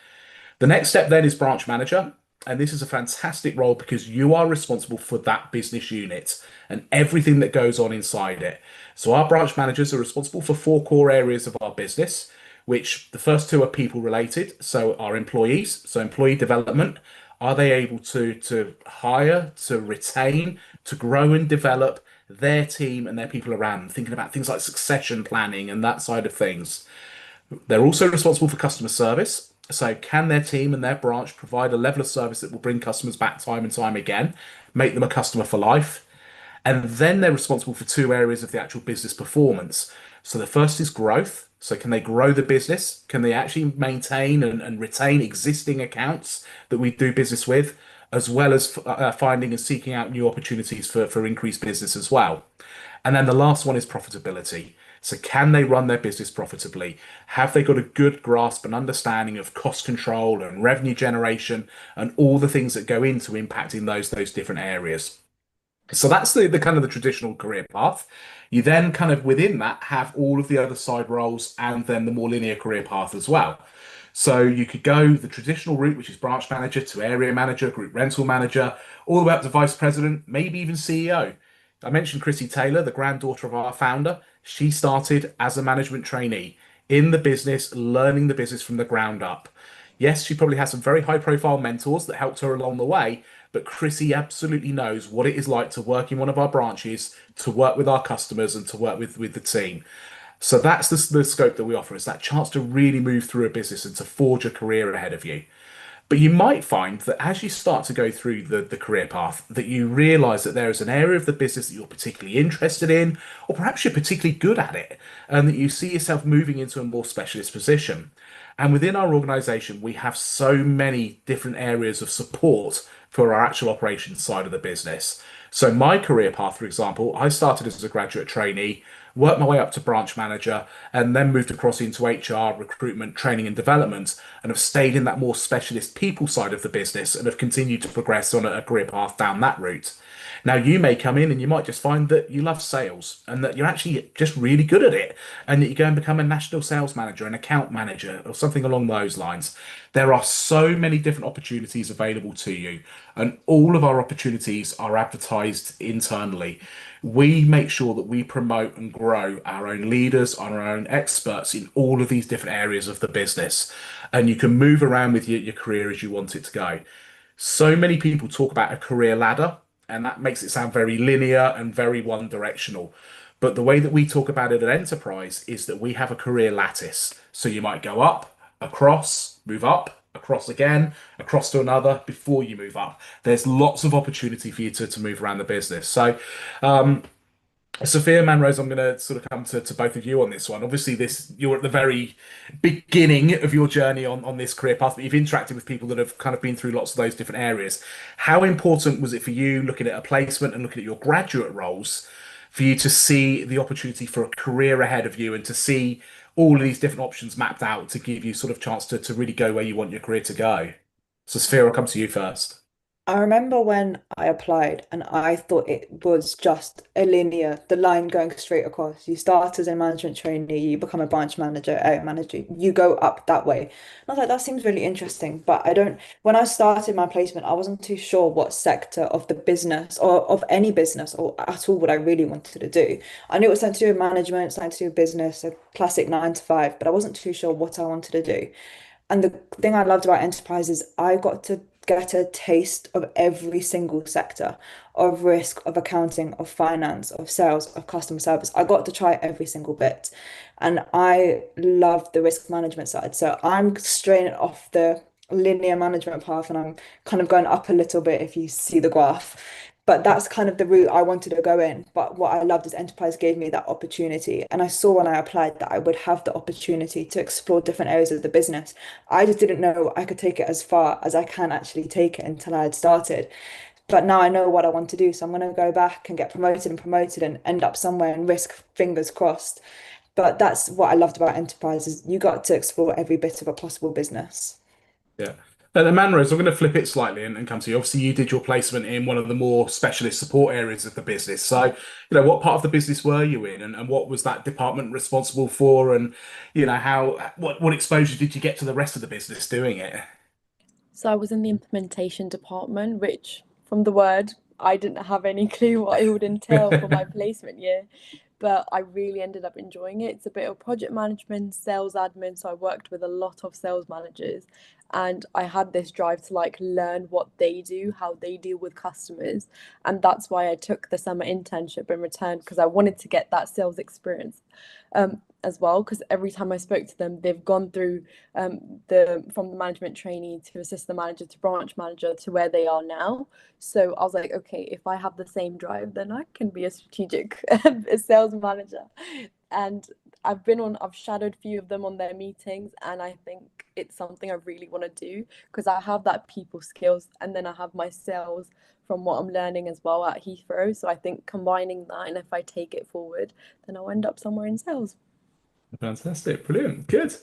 The next step then is branch manager. And this is a fantastic role because you are responsible for that business unit and everything that goes on inside it. So our branch managers are responsible for 4 core areas of our business. which the first two are people related. So our employees, so employee development, are they able to hire, to retain, to grow and develop their team and their people around them, thinking about things like succession planning and that side of things. They're also responsible for customer service. So, can their team and their branch provide a level of service that will bring customers back time and time again, make them a customer for life? And then they're responsible for two areas of the actual business performance. So, the first is growth. So, can they grow the business? Can they actually maintain and retain existing accounts that we do business with, as well as finding and seeking out new opportunities for increased business as well? And then the last one is profitability. So, can they run their business profitably? Have they got a good grasp and understanding of cost control and revenue generation and all the things that go into impacting those different areas? So that's the kind of the traditional career path. You then kind of within that have all of the other side roles and then the more linear career path as well. So you could go the traditional route, which is branch manager to area manager, group rental manager, all the way up to vice president, maybe even CEO. I mentioned Chrissy Taylor, the granddaughter of our founder. She started as a management trainee in the business, learning the business from the ground up. Yes, she probably has some very high profile mentors that helped her along the way, but Chrissy absolutely knows what it is like to work in one of our branches, to work with our customers, and to work with the team. So that's the scope that we offer, is that chance to really move through a business and to forge a career ahead of you. But you might find that as you start to go through the career path, that you realize that there is an area of the business that you're particularly interested in, or perhaps you're particularly good at it, and that you see yourself moving into a more specialist position. And within our organization, we have so many different areas of support for our actual operations side of the business. So, my career path, for example, I started as a graduate trainee, worked my way up to branch manager, and then moved across into HR, recruitment, training, and development, and have stayed in that more specialist people side of the business and have continued to progress on a career path down that route. Now, you may come in and you might just find that you love sales and that you're actually just really good at it, and that you go and become a national sales manager, an account manager, or something along those lines. There are so many different opportunities available to you, and all of our opportunities are advertised internally. We make sure that we promote and grow our own leaders, our own experts in all of these different areas of the business, and you can move around with your career as you want it to go. So many people talk about a career ladder, and that makes it sound very linear and very one directional. But the way that we talk about it at Enterprise is that we have a career lattice. So you might go up, across, move up, across again, across to another before you move up. There's lots of opportunity for you to move around the business. So, Sophia, Manrose, I'm going to sort of come to both of you on this one. Obviously, this you're at the very beginning of your journey on this career path, but you've interacted with people that have kind of been through lots of those different areas. How important was it for you, looking at a placement and looking at your graduate roles, for you to see the opportunity for a career ahead of you and to see all of these different options mapped out to give you sort of chance to really go where you want your career to go? So, Sophia, I'll come to you first. I remember when I applied and I thought it was just a linear, the line going straight across. You start as a management trainee, you become a branch manager, area manager, you go up that way. And I was like, that seems really interesting. But I don't, when I started my placement, I wasn't too sure what sector of the business or of any business or at all what I really wanted to do. I knew it was something to do with management, something to do with business, a classic 9 to 5, but I wasn't too sure what I wanted to do. And the thing I loved about Enterprise is I got to get a taste of every single sector of risk, of accounting, of finance, of sales, of customer service. I got to try every single bit. And I love the risk management side. So I'm straying off the linear management path and I'm kind of going up a little bit if you see the graph. But that's kind of the route I wanted to go in. But what I loved is Enterprise gave me that opportunity. And I saw when I applied that I would have the opportunity to explore different areas of the business. I just didn't know I could take it as far as I can actually take it until I had started. But now I know what I want to do. So I'm going to go back and get promoted and end up somewhere in risk, fingers crossed. But that's what I loved about Enterprise is you got to explore every bit of a possible business. Yeah. And Manrose, I'm going to flip it slightly and come to you. Obviously, you did your placement in one of the more specialist support areas of the business. So, what part of the business were you in, and what was that department responsible for? And, how what exposure did you get to the rest of the business doing it? So I was in the implementation department, which from the word, I didn't have any clue what it would entail for my placement year. but I really ended up enjoying it. It's a bit of project management, sales admin. So I worked with a lot of sales managers, and I had this drive to like learn what they do, how they deal with customers. And that's why I took the summer internship in return, because I wanted to get that sales experience as well. Because every time I spoke to them, they've gone through the from the management trainee to assistant manager to branch manager to where they are now. So I was like, okay, if I have the same drive, then I can be a strategic a sales manager. And I've shadowed a few of them on their meetings, and I think it's something I really want to do, because I have that people skills, and then I have my sales from what I'm learning as well at Heathrow. So I think combining that, and if I take it forward, then I'll end up somewhere in sales. Fantastic, brilliant, good.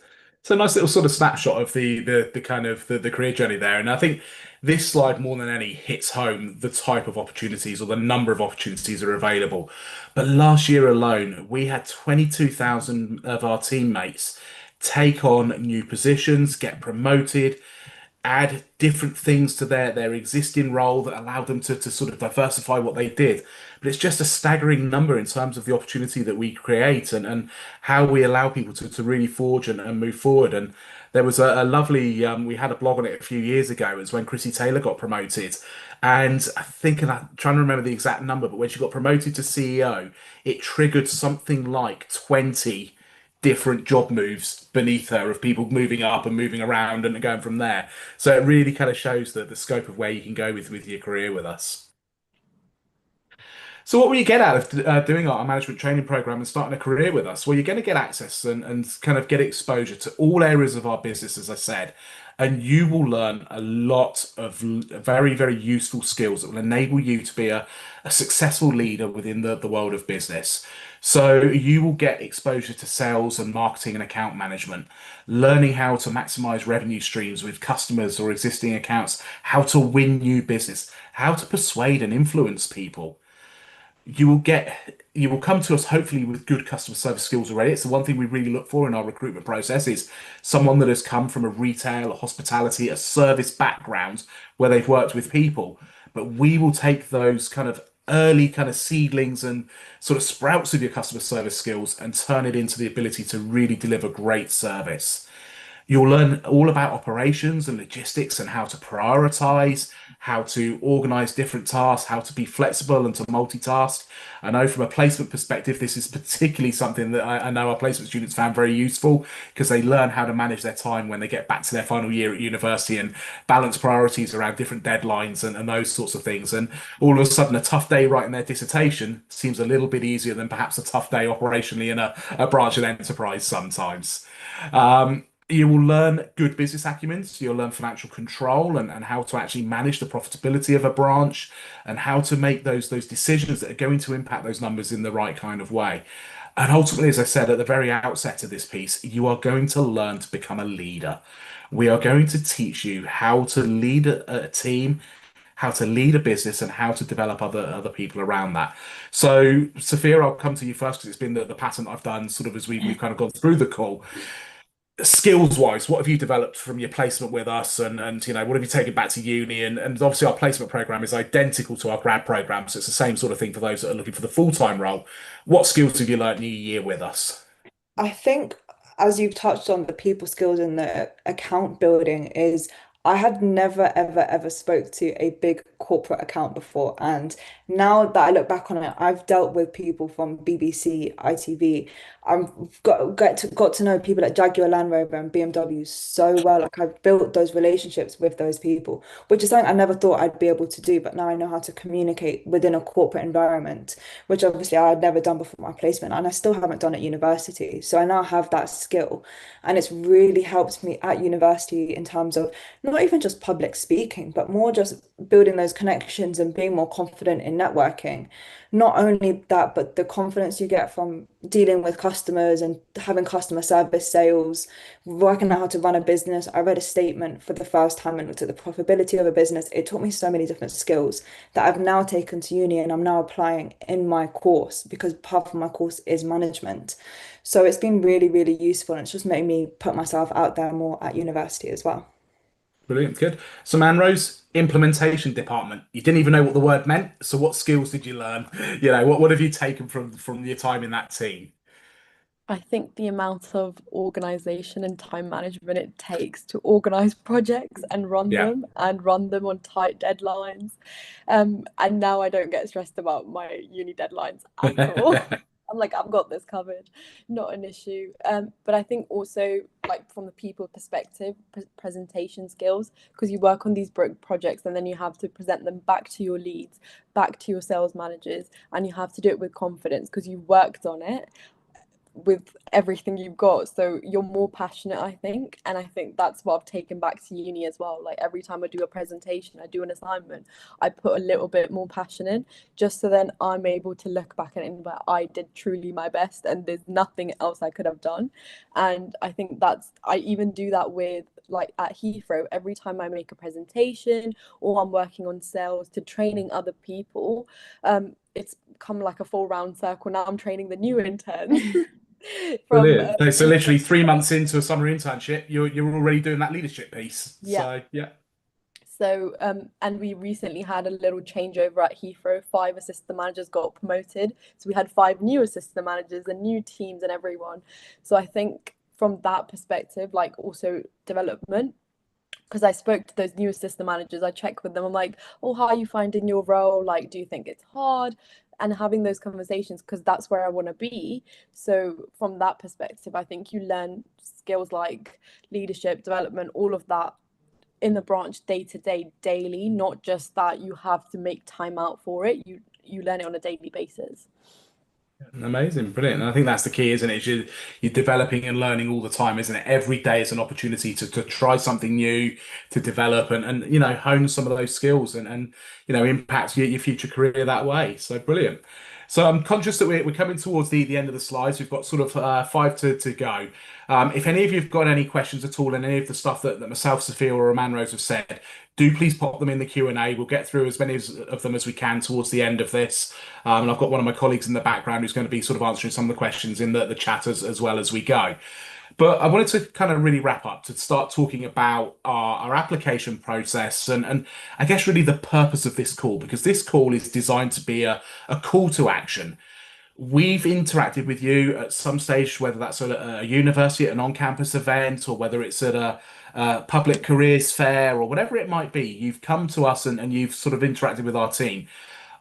So nice little sort of snapshot of the kind of the career journey there, and I think this slide more than any hits home the type of opportunities or the number of opportunities that are available. But last year alone, we had 22,000 of our teammates take on new positions, get promoted, add different things to their existing role that allowed them to sort of diversify what they did. But it's just a staggering number in terms of the opportunity that we create and how we allow people to really forge and move forward. And there was a lovely, we had a blog on it a few years ago. It was when Chrissy Taylor got promoted. And I think, and I'm trying to remember the exact number, but when she got promoted to CEO, it triggered something like 20 different job moves beneath her of people moving up and moving around and going from there. So it really kind of shows the scope of where you can go with your career with us. So what will you get out of doing our management training program and starting a career with us? Well, you're going to get access and kind of get exposure to all areas of our business, as I said, and you will learn a lot of very, very useful skills that will enable you to be a successful leader within the world of business. So you will get exposure to sales and marketing and account management, learning how to maximize revenue streams with customers or existing accounts, how to win new business, how to persuade and influence people. You will come to us hopefully with good customer service skills already. It's the one thing we really look for in our recruitment process is someone that has come from a retail, a hospitality, a service background where they've worked with people. But we will take those kind of early kind of seedlings and sort of sprouts of your customer service skills and turn it into the ability to really deliver great service. You'll learn all about operations and logistics and how to prioritize, how to organize different tasks, how to be flexible and to multitask. I know from a placement perspective, this is particularly something that I know our placement students found very useful because they learn how to manage their time when they get back to their final year at university and balance priorities around different deadlines and those sorts of things. And all of a sudden, a tough day writing their dissertation seems a little bit easier than perhaps a tough day operationally in a branch and enterprise sometimes. You will learn good business acumen. So you'll learn financial control and how to actually manage the profitability of a branch and how to make those decisions that are going to impact those numbers in the right kind of way. And ultimately, as I said at the very outset of this piece, you are going to learn to become a leader. We are going to teach you how to lead a team, how to lead a business, and how to develop other people around that. So, Sophia, I'll come to you first because it's been the pattern I've done sort of as we've kind of gone through the call. Skills wise, what have you developed from your placement with us and what have you taken back to uni? And obviously our placement program is identical to our grad program, so it's the same sort of thing for those that are looking for the full-time role. What skills have you learned in your year with us? I think, as you've touched on, the people skills and the account building is I had never ever ever spoke to a big corporate account before, and now that I look back on it, I've dealt with people from BBC, ITV. I've got to know people at Jaguar Land Rover and BMW so well. Like I've built those relationships with those people, which is something I never thought I'd be able to do. But now I know how to communicate within a corporate environment, which obviously I had never done before my placement, and I still haven't done at university. So I now have that skill, and it's really helped me at university in terms of not even just public speaking, but more just building those connections and being more confident in networking. Not only that, but the confidence you get from dealing with customers and having customer service sales, working out how to run a business. I read a statement for the first time and looked at the profitability of a business. It taught me so many different skills that I've now taken to uni and I'm now applying in my course because part of my course is management. So it's been really, really useful and it's just made me put myself out there more at university as well. Brilliant, good. So, Manrose, implementation department. You didn't even know what the word meant. So, what skills did you learn? What have you taken from your time in that team? I think the amount of organization and time management it takes to organize projects Yeah. and run them on tight deadlines. And now I don't get stressed about my uni deadlines at all. I'm like, I've got this covered, not an issue. But I think also, like from the people perspective, presentation skills, because you work on these projects and then you have to present them back to your leads, back to your sales managers, and you have to do it with confidence because you worked on it with everything you've got, so you're more passionate, I think. And I think that's what I've taken back to uni as well. Like every time I do a presentation, I do an assignment, I put a little bit more passion in, just so then I'm able to look back at it and where I did truly my best and there's nothing else I could have done. And I think that's, I even do that with like at Heathrow. Every time I make a presentation or I'm working on sales to training other people, it's come like a full round circle. Now I'm training the new interns from Brilliant. So literally 3 months into a summer internship, you're already doing that leadership piece. yeah. So yeah. So and we recently had a little changeover at Heathrow. 5 assistant managers got promoted, so we had 5 new assistant managers and new teams and everyone. So I think from that perspective, like also development, because I spoke to those new assistant managers, I check with them. I'm like, oh, how are you finding your role? Like, do you think it's hard? And having those conversations, because that's where I want to be. So from that perspective, I think you learn skills like leadership, development, all of that in the branch day to day, daily, not just that you have to make time out for it. You learn it on a daily basis. Amazing, brilliant. And I think that's the key, isn't it? You're developing and learning all the time, isn't it? Every day is an opportunity to try something new, to develop and hone some of those skills and impact your future career that way. So brilliant. So I'm conscious that we're coming towards the end of the slides. We've got sort of five to go. If any of you have got any questions at all and any of the stuff that myself, Sophia, or Roman Rose have said, do please pop them in the Q&A. We'll get through as many of them as we can towards the end of this. And I've got one of my colleagues in the background who's going to be sort of answering some of the questions in the chat as well as we go. But I wanted to kind of really wrap up to start talking about our application process and I guess really the purpose of this call, because this call is designed to be a call to action. We've interacted with you at some stage, whether that's at a university, at an on-campus event, or whether it's at a public careers fair or whatever it might be. You've come to us and you've sort of interacted with our team.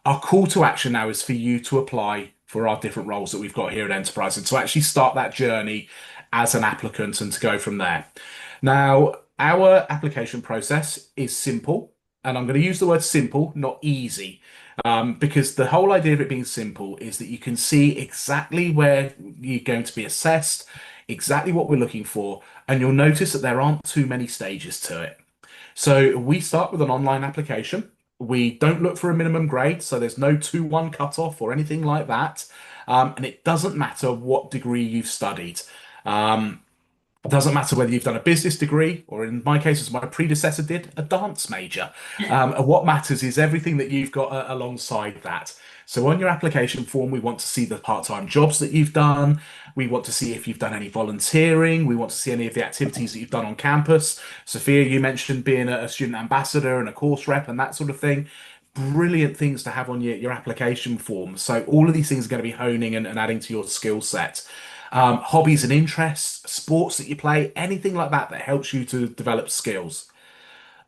Our call to action now is for you to apply for our different roles that we've got here at Enterprise and to actually start that journey as an applicant and to go from there. Now, our application process is simple, and I'm going to use the word simple, not easy, because the whole idea of it being simple is that you can see exactly where you're going to be assessed, exactly what we're looking for, and you'll notice that there aren't too many stages to it. So we start with an online application. We don't look for a minimum grade, so there's no 2-1 cutoff or anything like that. And it doesn't matter what degree you've studied. It doesn't matter whether you've done a business degree, or in my case, as my predecessor did, a dance major. And what matters is everything that you've got alongside that. So on your application form, we want to see the part-time jobs that you've done. We want to see if you've done any volunteering. We want to see any of the activities that you've done on campus. Sophia, you mentioned being a student ambassador and a course rep and that sort of thing. Brilliant things to have on your application form. So all of these things are going to be honing and adding to your skill set. Hobbies and interests, sports that you play, anything like that that helps you to develop skills.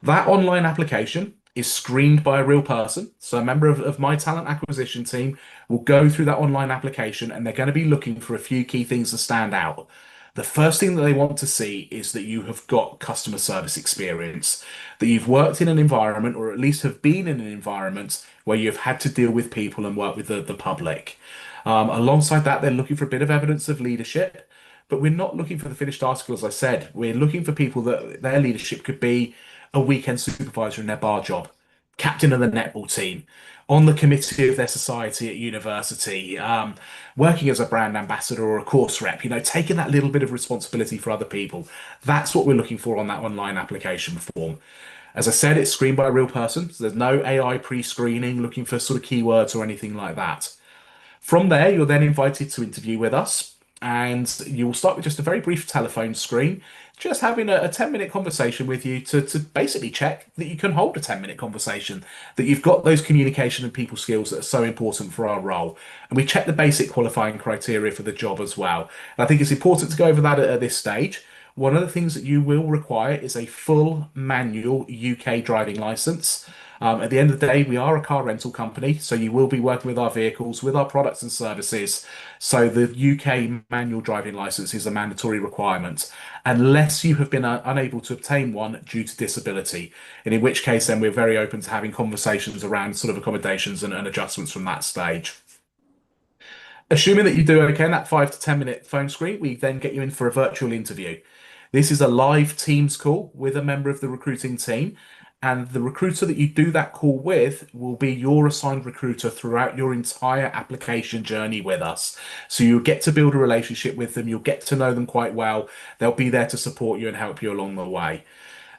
That online application is screened by a real person. So a member of my talent acquisition team will go through that online application and they're going to be looking for a few key things to stand out. The first thing that they want to see is that you have got customer service experience, that you've worked in an environment or at least have been in an environment where you've had to deal with people and work with the public. Alongside that, they're looking for a bit of evidence of leadership, but we're not looking for the finished article, as I said. We're looking for people that their leadership could be a weekend supervisor in their bar job, captain of the netball team, on the committee of their society at university, working as a brand ambassador or a course rep, taking that little bit of responsibility for other people. That's what we're looking for on that online application form. As I said, it's screened by a real person, so there's no AI pre-screening looking for sort of keywords or anything like that. From there, you're then invited to interview with us. And you'll start with just a very brief telephone screen, just having a 10-minute conversation with you to basically check that you can hold a 10-minute conversation, that you've got those communication and people skills that are so important for our role. And we check the basic qualifying criteria for the job as well. And I think it's important to go over that at this stage. One of the things that you will require is a full manual UK driving license. At the end of the day, we are a car rental company, so you will be working with our vehicles, with our products and services. So the UK manual driving license is a mandatory requirement, unless you have been unable to obtain one due to disability. And in which case, then we're very open to having conversations around sort of accommodations and adjustments from that stage. Assuming that you do okay in that 5 to 10 minute phone screen, we then get you in for a virtual interview. This is a live Teams call with a member of the recruiting team, and the recruiter that you do that call with will be your assigned recruiter throughout your entire application journey with us. So you'll get to build a relationship with them, you'll get to know them quite well. They'll be there to support you and help you along the way.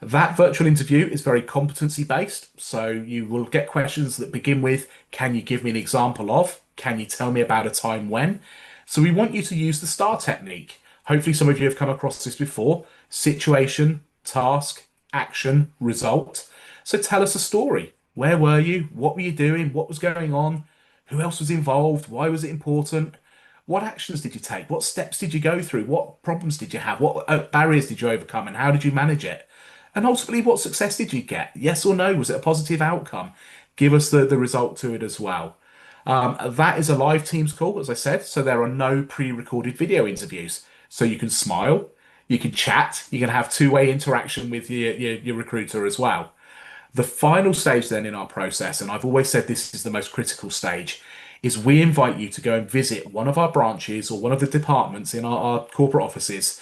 That virtual interview is very competency based. So you will get questions that begin with, can you give me an example of? Can you tell me about a time when? So we want you to use the STAR technique. Hopefully, some of you have come across this before: situation, task, action, result. So tell us a story. Where were you? What were you doing? What was going on? Who else was involved? Why was it important? What actions did you take? What steps did you go through? What problems did you have? What barriers did you overcome? And how did you manage it? And ultimately, what success did you get? Yes or no? Was it a positive outcome? Give us the result to it as well. That is a live Teams call, as I said, so there are no pre-recorded video interviews. So you can smile, you can chat, you can have two-way interaction with your recruiter as well. The final stage then in our process, and I've always said this is the most critical stage, is we invite you to go and visit one of our branches or one of the departments in our corporate offices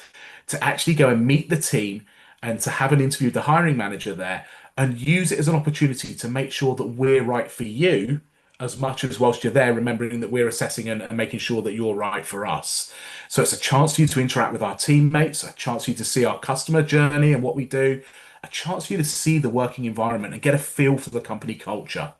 to actually go and meet the team and to have an interview with the hiring manager there and use it as an opportunity to make sure that we're right for you as much as whilst you're there, remembering that we're assessing and making sure that you're right for us. So it's a chance for you to interact with our teammates, a chance for you to see our customer journey and what we do, a chance for you to see the working environment and get a feel for the company culture.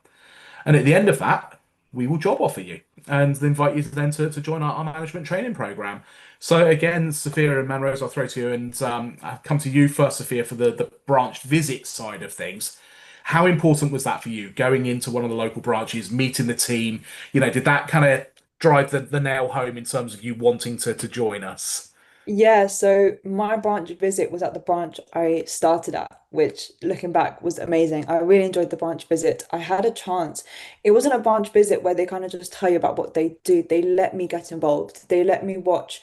And at the end of that, we will job offer you and invite you then to join our management training program. So again, Sophia and Manrose, I'll throw to you and I'll come to you first, Sophia, for the branch visit side of things. How important was that for you, going into one of the local branches, meeting the team? Did that kind of drive the nail home in terms of you wanting to join us? Yeah, so my branch visit was at the branch I started at, which looking back was amazing. I really enjoyed the branch visit. I had a chance. It wasn't a branch visit where they kind of just tell you about what they do. They let me get involved. They let me watch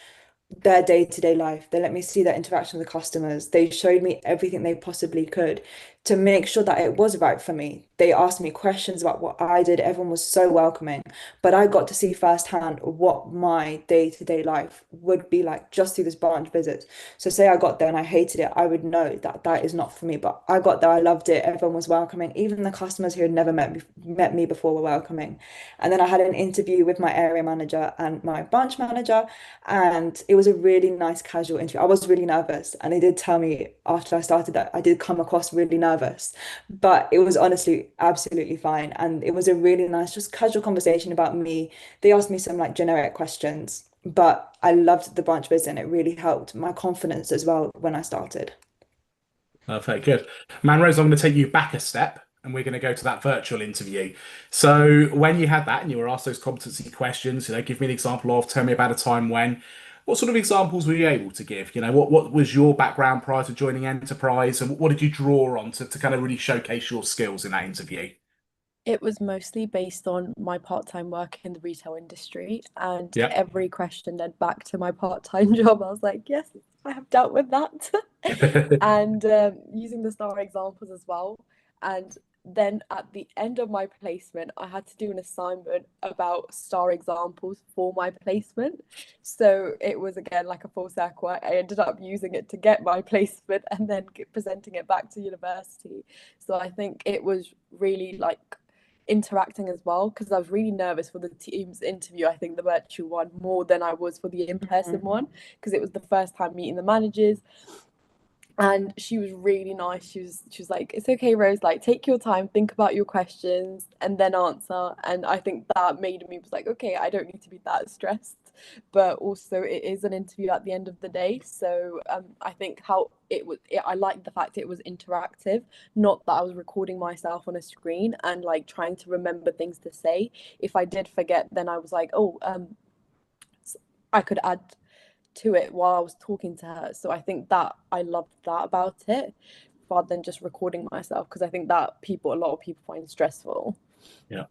their day-to-day life. They let me see their interaction with the customers. They showed me everything they possibly could to make sure that it was right for me. They asked me questions about what I did. Everyone was so welcoming, but I got to see firsthand what my day-to-day life would be like just through this branch visit. So say I got there and I hated it, I would know that that is not for me, but I got there, I loved it. Everyone was welcoming. Even the customers who had never met me before were welcoming. And then I had an interview with my area manager and my branch manager, and it was a really nice casual interview. I was really nervous, and they did tell me after I started that I did come across really nervous, but it was honestly absolutely fine. And it was a really nice, just casual conversation about me. They asked me some like generic questions, but I loved the branch visit and it really helped my confidence as well when I started. Perfect, good. Manrose, I'm going to take you back a step and we're going to go to that virtual interview. So when you had that and you were asked those competency questions, give me an example of, tell me about a time when, what sort of examples were you able to give? What was your background prior to joining Enterprise and what did you draw on to kind of really showcase your skills in that interview? It was mostly based on my part-time work in the retail industry, and Yeah. every question led back to my part-time job. I was like, yes, I have dealt with that. And using the star examples as well. And then at the end of my placement, I had to do an assignment about star examples for my placement. So it was again like a full circle. I ended up using it to get my placement and then presenting it back to university. So I think it was really like interacting as well, because I was really nervous for the Teams interview. I think the virtual one more than I was for the in-person Mhm. one, because it was the first time meeting the managers. And she was really nice. She was like, "It's okay, Rose, like take your time, think about your questions and then answer." And I think that made me was like, okay, I don't need to be that stressed. But also it is an interview at the end of the day. So I think how I like the fact it was interactive, not that I was recording myself on a screen and like trying to remember things to say. If I did forget, then I was like, oh, I could add to it while I was talking to her. So I think that I loved that about it rather than just recording myself, because I think that a lot of people find stressful. Yeah.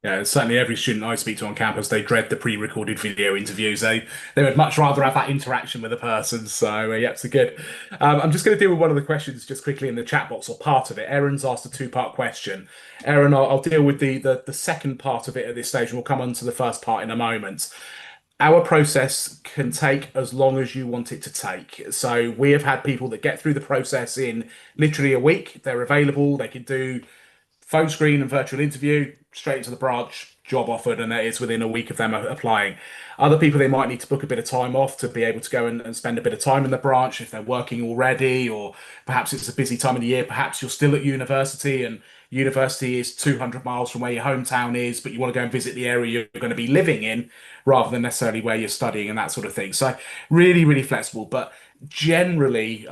Yeah, certainly every student I speak to on campus, they dread the pre-recorded video interviews. They would much rather have that interaction with a person. So yeah, it's a good. I'm just going to deal with one of the questions just quickly in the chat box, or part of it. Erin's asked a two-part question. Erin, I'll deal with the second part of it at this stage, and we'll come on to the first part in a moment. Our process can take as long as you want it to take. So we have had people that get through the process in literally a week. They're available. They can do phone screen and virtual interview, straight into the branch, job offered, and it's within a week of them applying. Other people, they might need to book a bit of time off to be able to go and spend a bit of time in the branch if they're working already, or perhaps it's a busy time of the year. Perhaps you're still at university and university is 200 miles from where your hometown is, but you want to go and visit the area you're going to be living in rather than necessarily where you're studying and that sort of thing. So really, really flexible. But generally,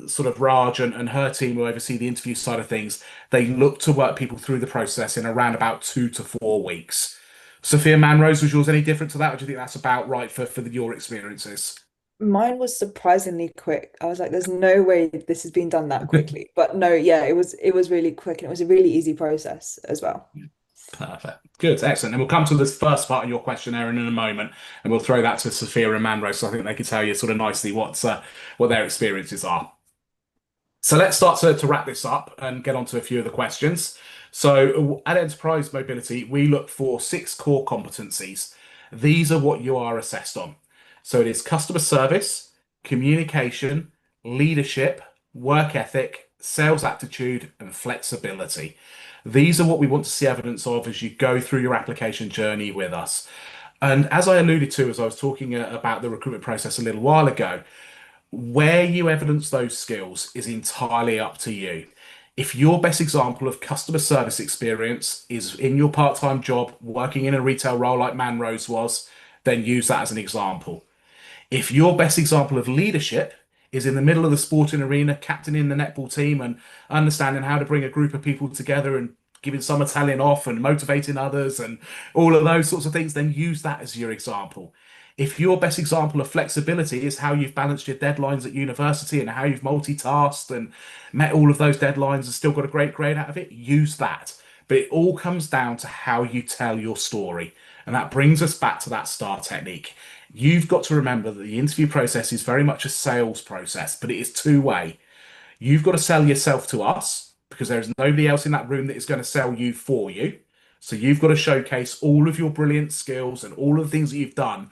sort of Raj and her team who oversee the interview side of things, they look to work people through the process in around about 2 to 4 weeks. Sophia Manrose, was yours any different to that, or do you think that's about right for your experiences? Mine was surprisingly quick. I was like, there's no way this has been done that quickly. But no, yeah, it was really quick and it was a really easy process as well. Perfect. Good. Excellent. And we'll come to this first part of your question, Erin, in a moment, and we'll throw that to Sophia and Manrose, so I think they can tell you sort of nicely what their experiences are. So let's start to wrap this up and get on to a few of the questions. So at Enterprise Mobility, we look for 6 core competencies. These are what you are assessed on. So it is customer service, communication, leadership, work ethic, sales aptitude, and flexibility. These are what we want to see evidence of as you go through your application journey with us. And as I alluded to as I was talking about the recruitment process a little while ago, where you evidence those skills is entirely up to you. If your best example of customer service experience is in your part-time job working in a retail role like Manrose was, then use that as an example. If your best example of leadership is in the middle of the sporting arena, captaining the netball team and understanding how to bring a group of people together and giving some Italian off and motivating others and all of those sorts of things, then use that as your example. If your best example of flexibility is how you've balanced your deadlines at university and how you've multitasked and met all of those deadlines and still got a great grade out of it, use that. But it all comes down to how you tell your story. And that brings us back to that STAR technique. You've got to remember that the interview process is very much a sales process, but it is two-way. You've got to sell yourself to us because there is nobody else in that room that is going to sell you for you. So you've got to showcase all of your brilliant skills and all of the things that you've done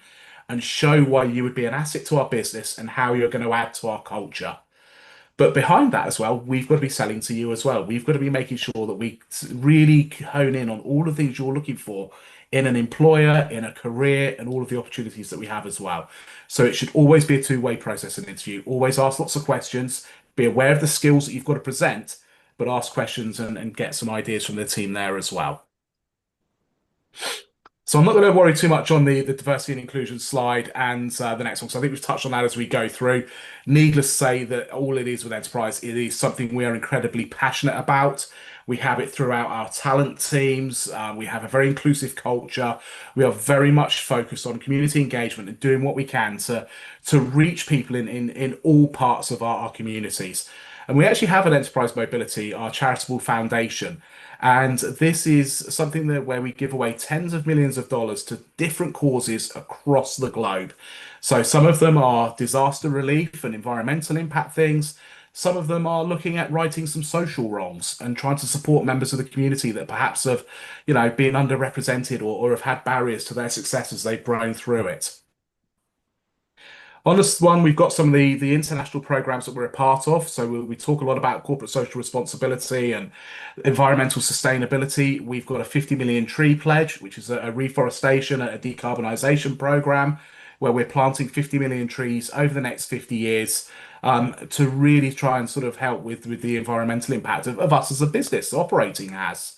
and show why you would be an asset to our business and how you're going to add to our culture. But behind that as well, we've got to be selling to you as well. We've got to be making sure that we really hone in on all the things you're looking for in an employer, in a career, and all of the opportunities that we have as well. So it should always be a two-way process in an interview. Always ask lots of questions, be aware of the skills that you've got to present, but ask questions and get some ideas from the team there as well. So I'm not going to worry too much on the diversity and inclusion slide and the next one, because I think we've touched on that as we go through. Needless to say that all it is with Enterprise, it is something we are incredibly passionate about. We have it throughout our talent teams. We have a very inclusive culture. We are very much focused on community engagement and doing what we can to reach people in all parts of our communities. And we actually have an Enterprise Mobility, our charitable foundation. And this is something where we give away tens of millions of dollars to different causes across the globe. So some of them are disaster relief and environmental impact things. Some of them are looking at righting some social wrongs and trying to support members of the community that perhaps have, been underrepresented or have had barriers to their success as they've grown through it. On this one, we've got some of the international programs that we're a part of. So we talk a lot about corporate social responsibility and environmental sustainability. We've got a 50 million tree pledge, which is a reforestation, a decarbonisation program, where we're planting 50 million trees over the next 50 years. to really try and sort of help with the environmental impact of us as a business operating as.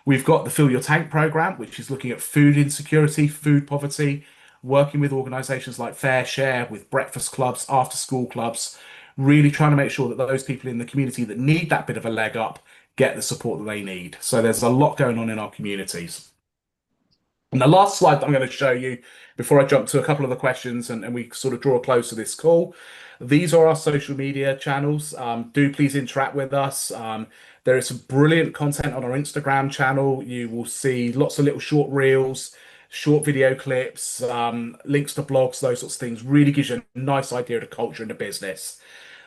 We've got the Fill Your Tank program, which is looking at food insecurity, food poverty, working with organisations like Fair Share, with breakfast clubs, after school clubs, really trying to make sure that those people in the community that need that bit of a leg up get the support that they need. So there's a lot going on in our communities. And the last slide that I'm going to show you before I jump to a couple of the questions and we sort of draw a close to this call. These are our social media channels. Do please interact with us. There is some brilliant content on our Instagram channel. You will see lots of little short reels, short video clips, links to blogs, those sorts of things. Really gives you a nice idea of the culture in the business.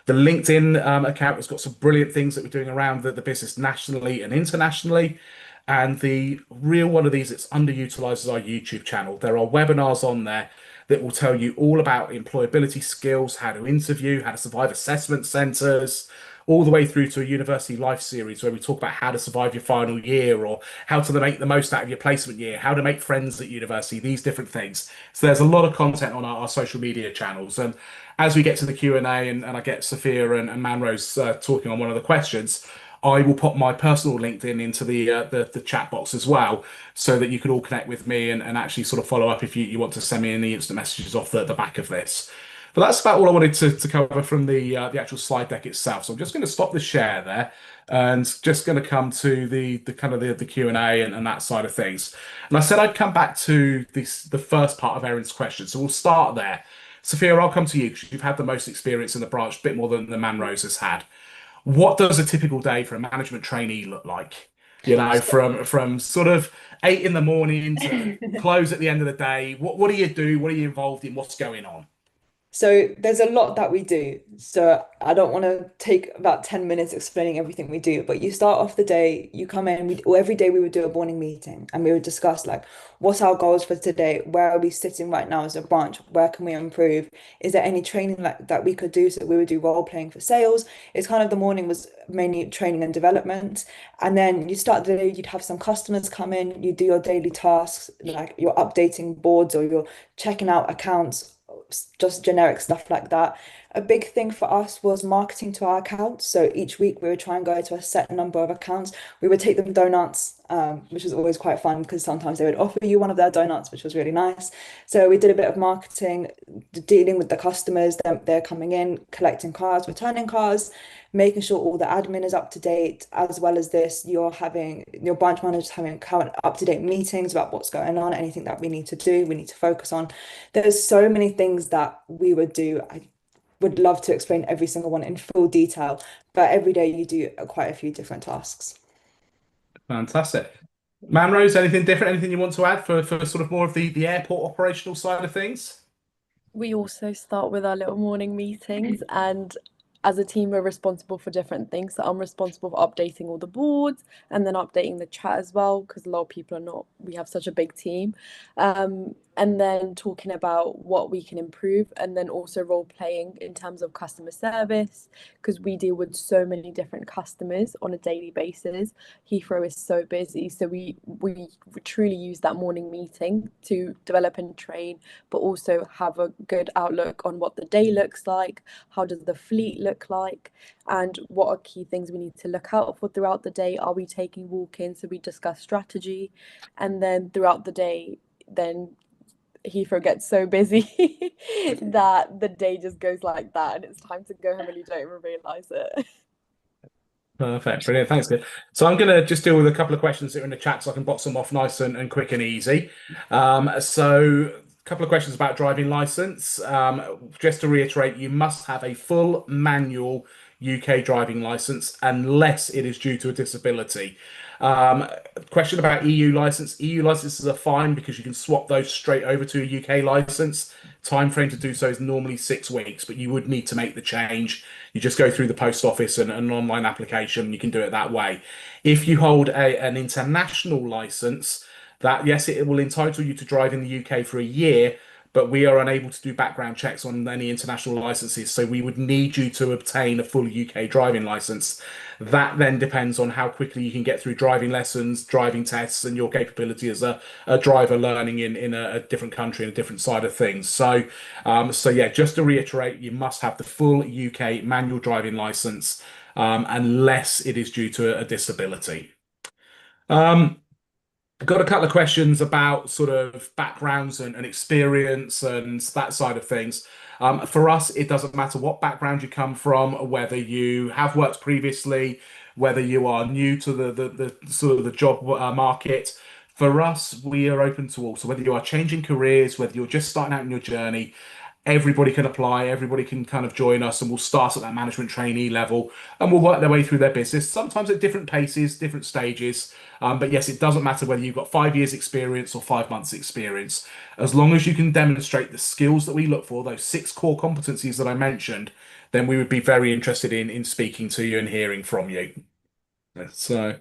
The LinkedIn account has got some brilliant things that we're doing around the business nationally and internationally. And the real one of these that's underutilized is our YouTube channel. There are webinars on there that will tell you all about employability skills, how to interview, how to survive assessment centers, all the way through to a university life series where we talk about how to survive your final year or how to make the most out of your placement year, how to make friends at university, these different things. So there's a lot of content on our social media channels. And as we get to the Q&A and I get Sophia and Manrose talking on one of the questions, I will pop my personal LinkedIn into the chat box as well, so that you can all connect with me and actually sort of follow up if you want to send me any instant messages off the back of this. But that's about all I wanted to cover from the actual slide deck itself. So I'm just going to stop the share there and just going to come to the kind of the Q&A and that side of things. And I said I'd come back to the first part of Erin's question. So we'll start there. Sophia, I'll come to you because you've had the most experience in the branch, a bit more than the Manrose has had. What does a typical day for a management trainee look like? You know, from sort of 8 in the morning to close at the end of the day. What do you do? What are you involved in? What's going on? So there's a lot that we do. So I don't want to take about 10 minutes explaining everything we do, but you start off the day, you come in, or every day we would do a morning meeting and we would discuss like, what's our goals for today? Where are we sitting right now as a branch? Where can we improve? Is there any training that we could do? So we would do role playing for sales. It's kind of the morning was mainly training and development. And then you start the day, you'd have some customers come in, you do your daily tasks, like you're updating boards or you're checking out accounts, just generic stuff like that. A big thing for us was marketing to our accounts. So each week we would try and go to a set number of accounts. We would take them donuts, which was always quite fun because sometimes they would offer you one of their donuts, which was really nice. So we did a bit of marketing, dealing with the customers. They're coming in, collecting cars, returning cars, making sure all the admin is up to date. As well as this, you're having your branch managers having current up-to-date meetings about what's going on, anything that we need to do, we need to focus on. There's so many things that we would do. I would love to explain every single one in full detail, but every day you do quite a few different tasks. Fantastic. Manrose, anything different? Anything you want to add for sort of more of the airport operational side of things? We also start with our little morning meetings, and as a team, we're responsible for different things. So I'm responsible for updating all the boards and then updating the chat as well, because a lot of people are not, we have such a big team. And then talking about what we can improve, and then also role playing in terms of customer service, because we deal with so many different customers on a daily basis. Heathrow is so busy, so we truly use that morning meeting to develop and train, but also have a good outlook on what the day looks like, how does the fleet look like, and what are key things we need to look out for throughout the day. Are we taking walk-ins? So we discuss strategy, and then throughout the day, then Heathrow gets so busy that the day just goes like that, and it's time to go home and you don't even realize it. Perfect, brilliant, thanks. Good. So I'm going to just deal with a couple of questions that are in the chat so I can box them off nice and quick and easy. So a couple of questions about driving license. Just to reiterate, you must have a full manual UK driving license unless it is due to a disability. Question about EU license. EU licenses are fine because you can swap those straight over to a UK license. Time frame to do so is normally 6 weeks, but you would need to make the change. You just go through the post office and an online application. You can do it that way. If you hold an international license, that yes, it will entitle you to drive in the UK for a year, but we are unable to do background checks on any international licenses. So we would need you to obtain a full UK driving license. That then depends on how quickly you can get through driving lessons, driving tests, and your capability as a driver learning in a different country and a different side of things. So yeah, just to reiterate, you must have the full UK manual driving license, unless it is due to a disability. I've got a couple of questions about sort of backgrounds and experience and that side of things. For us, it doesn't matter what background you come from, whether you have worked previously, whether you are new to the sort of the job market. For us, we are open to all. So whether you are changing careers, whether you're just starting out in your journey, everybody can apply, everybody can kind of join us, and we'll start at that management trainee level and we'll work their way through their business, sometimes at different paces, different stages. But yes, it doesn't matter whether you've got 5 years experience or 5 months experience. As long as you can demonstrate the skills that we look for, those 6 core competencies that I mentioned, then we would be very interested in speaking to you and hearing from you. So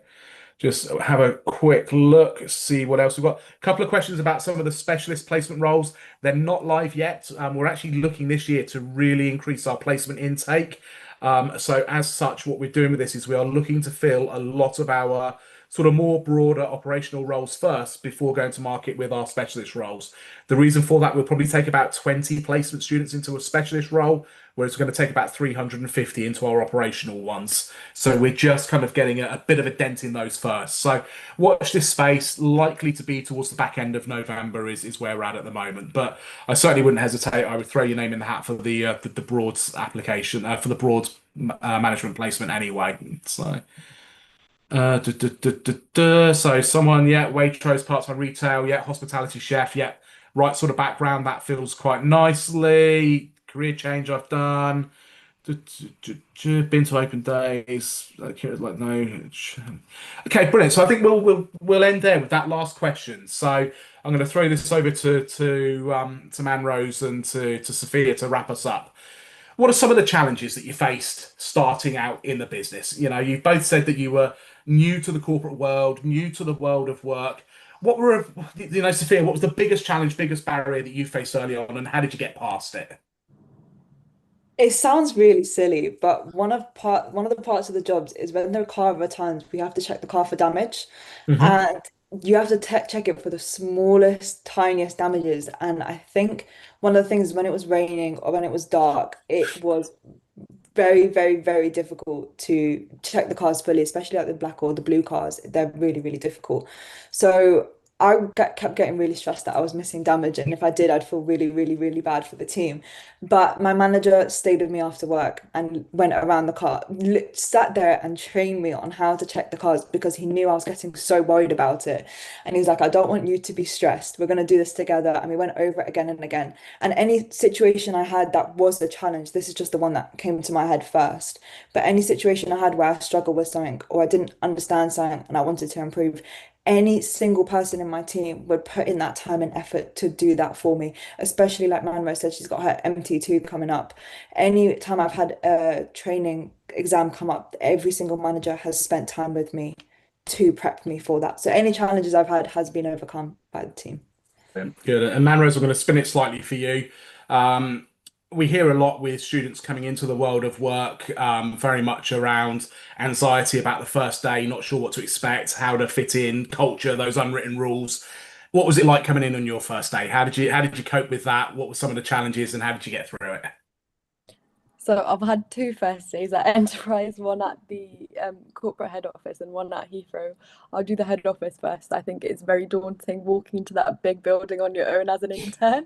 just have a quick look, see what else we've got. A couple of questions about some of the specialist placement roles. They're not live yet. We're actually looking this year to really increase our placement intake. So as such, what we're doing with this is we are looking to fill a lot of our sort of more broader operational roles first before going to market with our specialist roles. The reason for that, we'll probably take about 20 placement students into a specialist role, whereas we're going to take about 350 into our operational ones. So we're just kind of getting a bit of a dent in those first. So watch this space, likely to be towards the back end of November is where we're at the moment. But I certainly wouldn't hesitate. I would throw your name in the hat for the Broads application, for the Broads management placement anyway. So. So someone, yeah, Waitrose, part-time retail, yeah, hospitality chef, yeah, right sort of background. That feels quite nicely. Career change I've done. Been to open days. Like no. Okay, brilliant. So I think we'll end there with that last question. So I'm going to throw this over to Manrose and to Sophia to wrap us up. What are some of the challenges that you faced starting out in the business? You know, you've both said that you were new to the corporate world, new to the world of work. What were, Sophia, what was the biggest challenge, biggest barrier that you faced early on, and how did you get past it? It sounds really silly, but one of the parts of the jobs is when the car returns, we have to check the car for damage, Hmm. and you have to check it for the smallest, tiniest damages. And I think one of the things when it was raining or when it was dark, it was very, very, very difficult to check the cars fully, especially like the black or the blue cars. They're really, really difficult. So kept getting really stressed that I was missing damage, and if I did, I'd feel really, really, really bad for the team. But my manager stayed with me after work and went around the car, sat there and trained me on how to check the cars because he knew I was getting so worried about it. And he was like, I don't want you to be stressed. We're going to do this together. And we went over it again and again. And any situation I had that was a challenge, this is just the one that came to my head first. But any situation I had where I struggled with something or I didn't understand something and I wanted to improve, any single person in my team would put in that time and effort to do that for me, especially like Manro said, she's got her MT2 coming up. Any time I've had a training exam come up, every single manager has spent time with me to prep me for that. So any challenges I've had has been overcome by the team. Good. And Manrose, I'm going to spin it slightly for you. Um, we hear a lot with students coming into the world of work, very much around anxiety about the first day, not sure what to expect, how to fit in, culture, those unwritten rules. What was it like coming in on your first day? How did you cope with that? What were some of the challenges, and how did you get through it? So I've had two first days at Enterprise, one at the corporate head office and one at Heathrow. I'll do the head office first. I think it's very daunting walking into that big building on your own as an intern.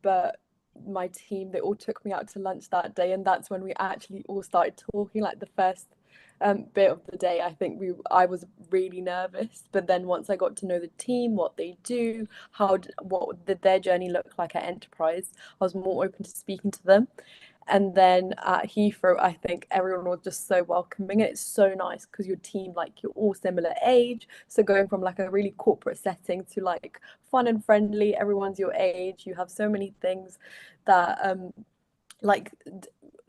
But my team, they all took me out to lunch that day, and that's when we actually all started talking. Like the first bit of the day, I was really nervous, but then once I got to know the team, what they do, what did their journey look like at Enterprise, I was more open to speaking to them. And then at Heathrow, I think everyone was just so welcoming. And it's so nice because your team, like you're all similar age. So going from like a really corporate setting to like fun and friendly, everyone's your age. You have so many things that like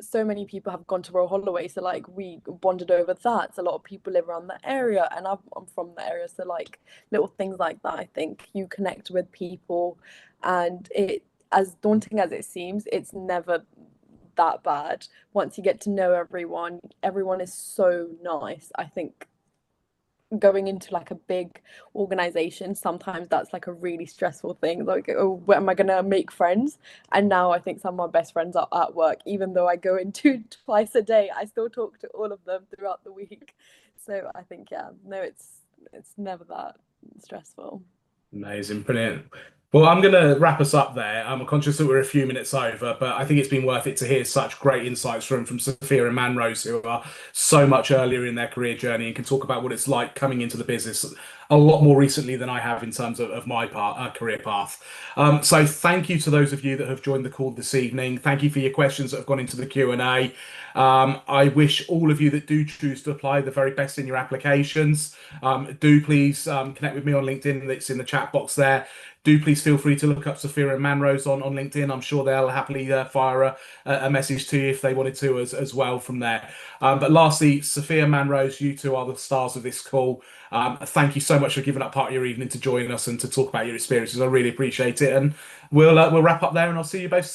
so many people have gone to Royal Holloway, so like we bonded over that. So a lot of people live around the area, and I'm from the area, so like little things like that. I think you connect with people, and as daunting as it seems, it's never that bad. Once you get to know everyone, everyone is so nice. I think going into like a big organization, sometimes that's like a really stressful thing. Like, oh, where am I gonna make friends? And now I think some of my best friends are at work, even though I go in twice a day, I still talk to all of them throughout the week. So I think, yeah, no, it's never that stressful. Amazing, brilliant. Well, I'm going to wrap us up there. I'm conscious that we're a few minutes over, but I think it's been worth it to hear such great insights from Sophia and Manrose, who are so much earlier in their career journey and can talk about what it's like coming into the business a lot more recently than I have in terms of my career path. So thank you to those of you that have joined the call this evening. Thank you for your questions that have gone into the Q&A. I wish all of you that do choose to apply the very best in your applications. Do please connect with me on LinkedIn. It's in the chat box there. Do please feel free to look up Sophia and Manrose on LinkedIn. I'm sure they'll happily fire a message to you if they wanted to as well from there. But lastly, Sophia, Manrose, you two are the stars of this call. Thank you so much for giving up part of your evening to join us and to talk about your experiences. I really appreciate it. And we'll wrap up there, and I'll see you both soon.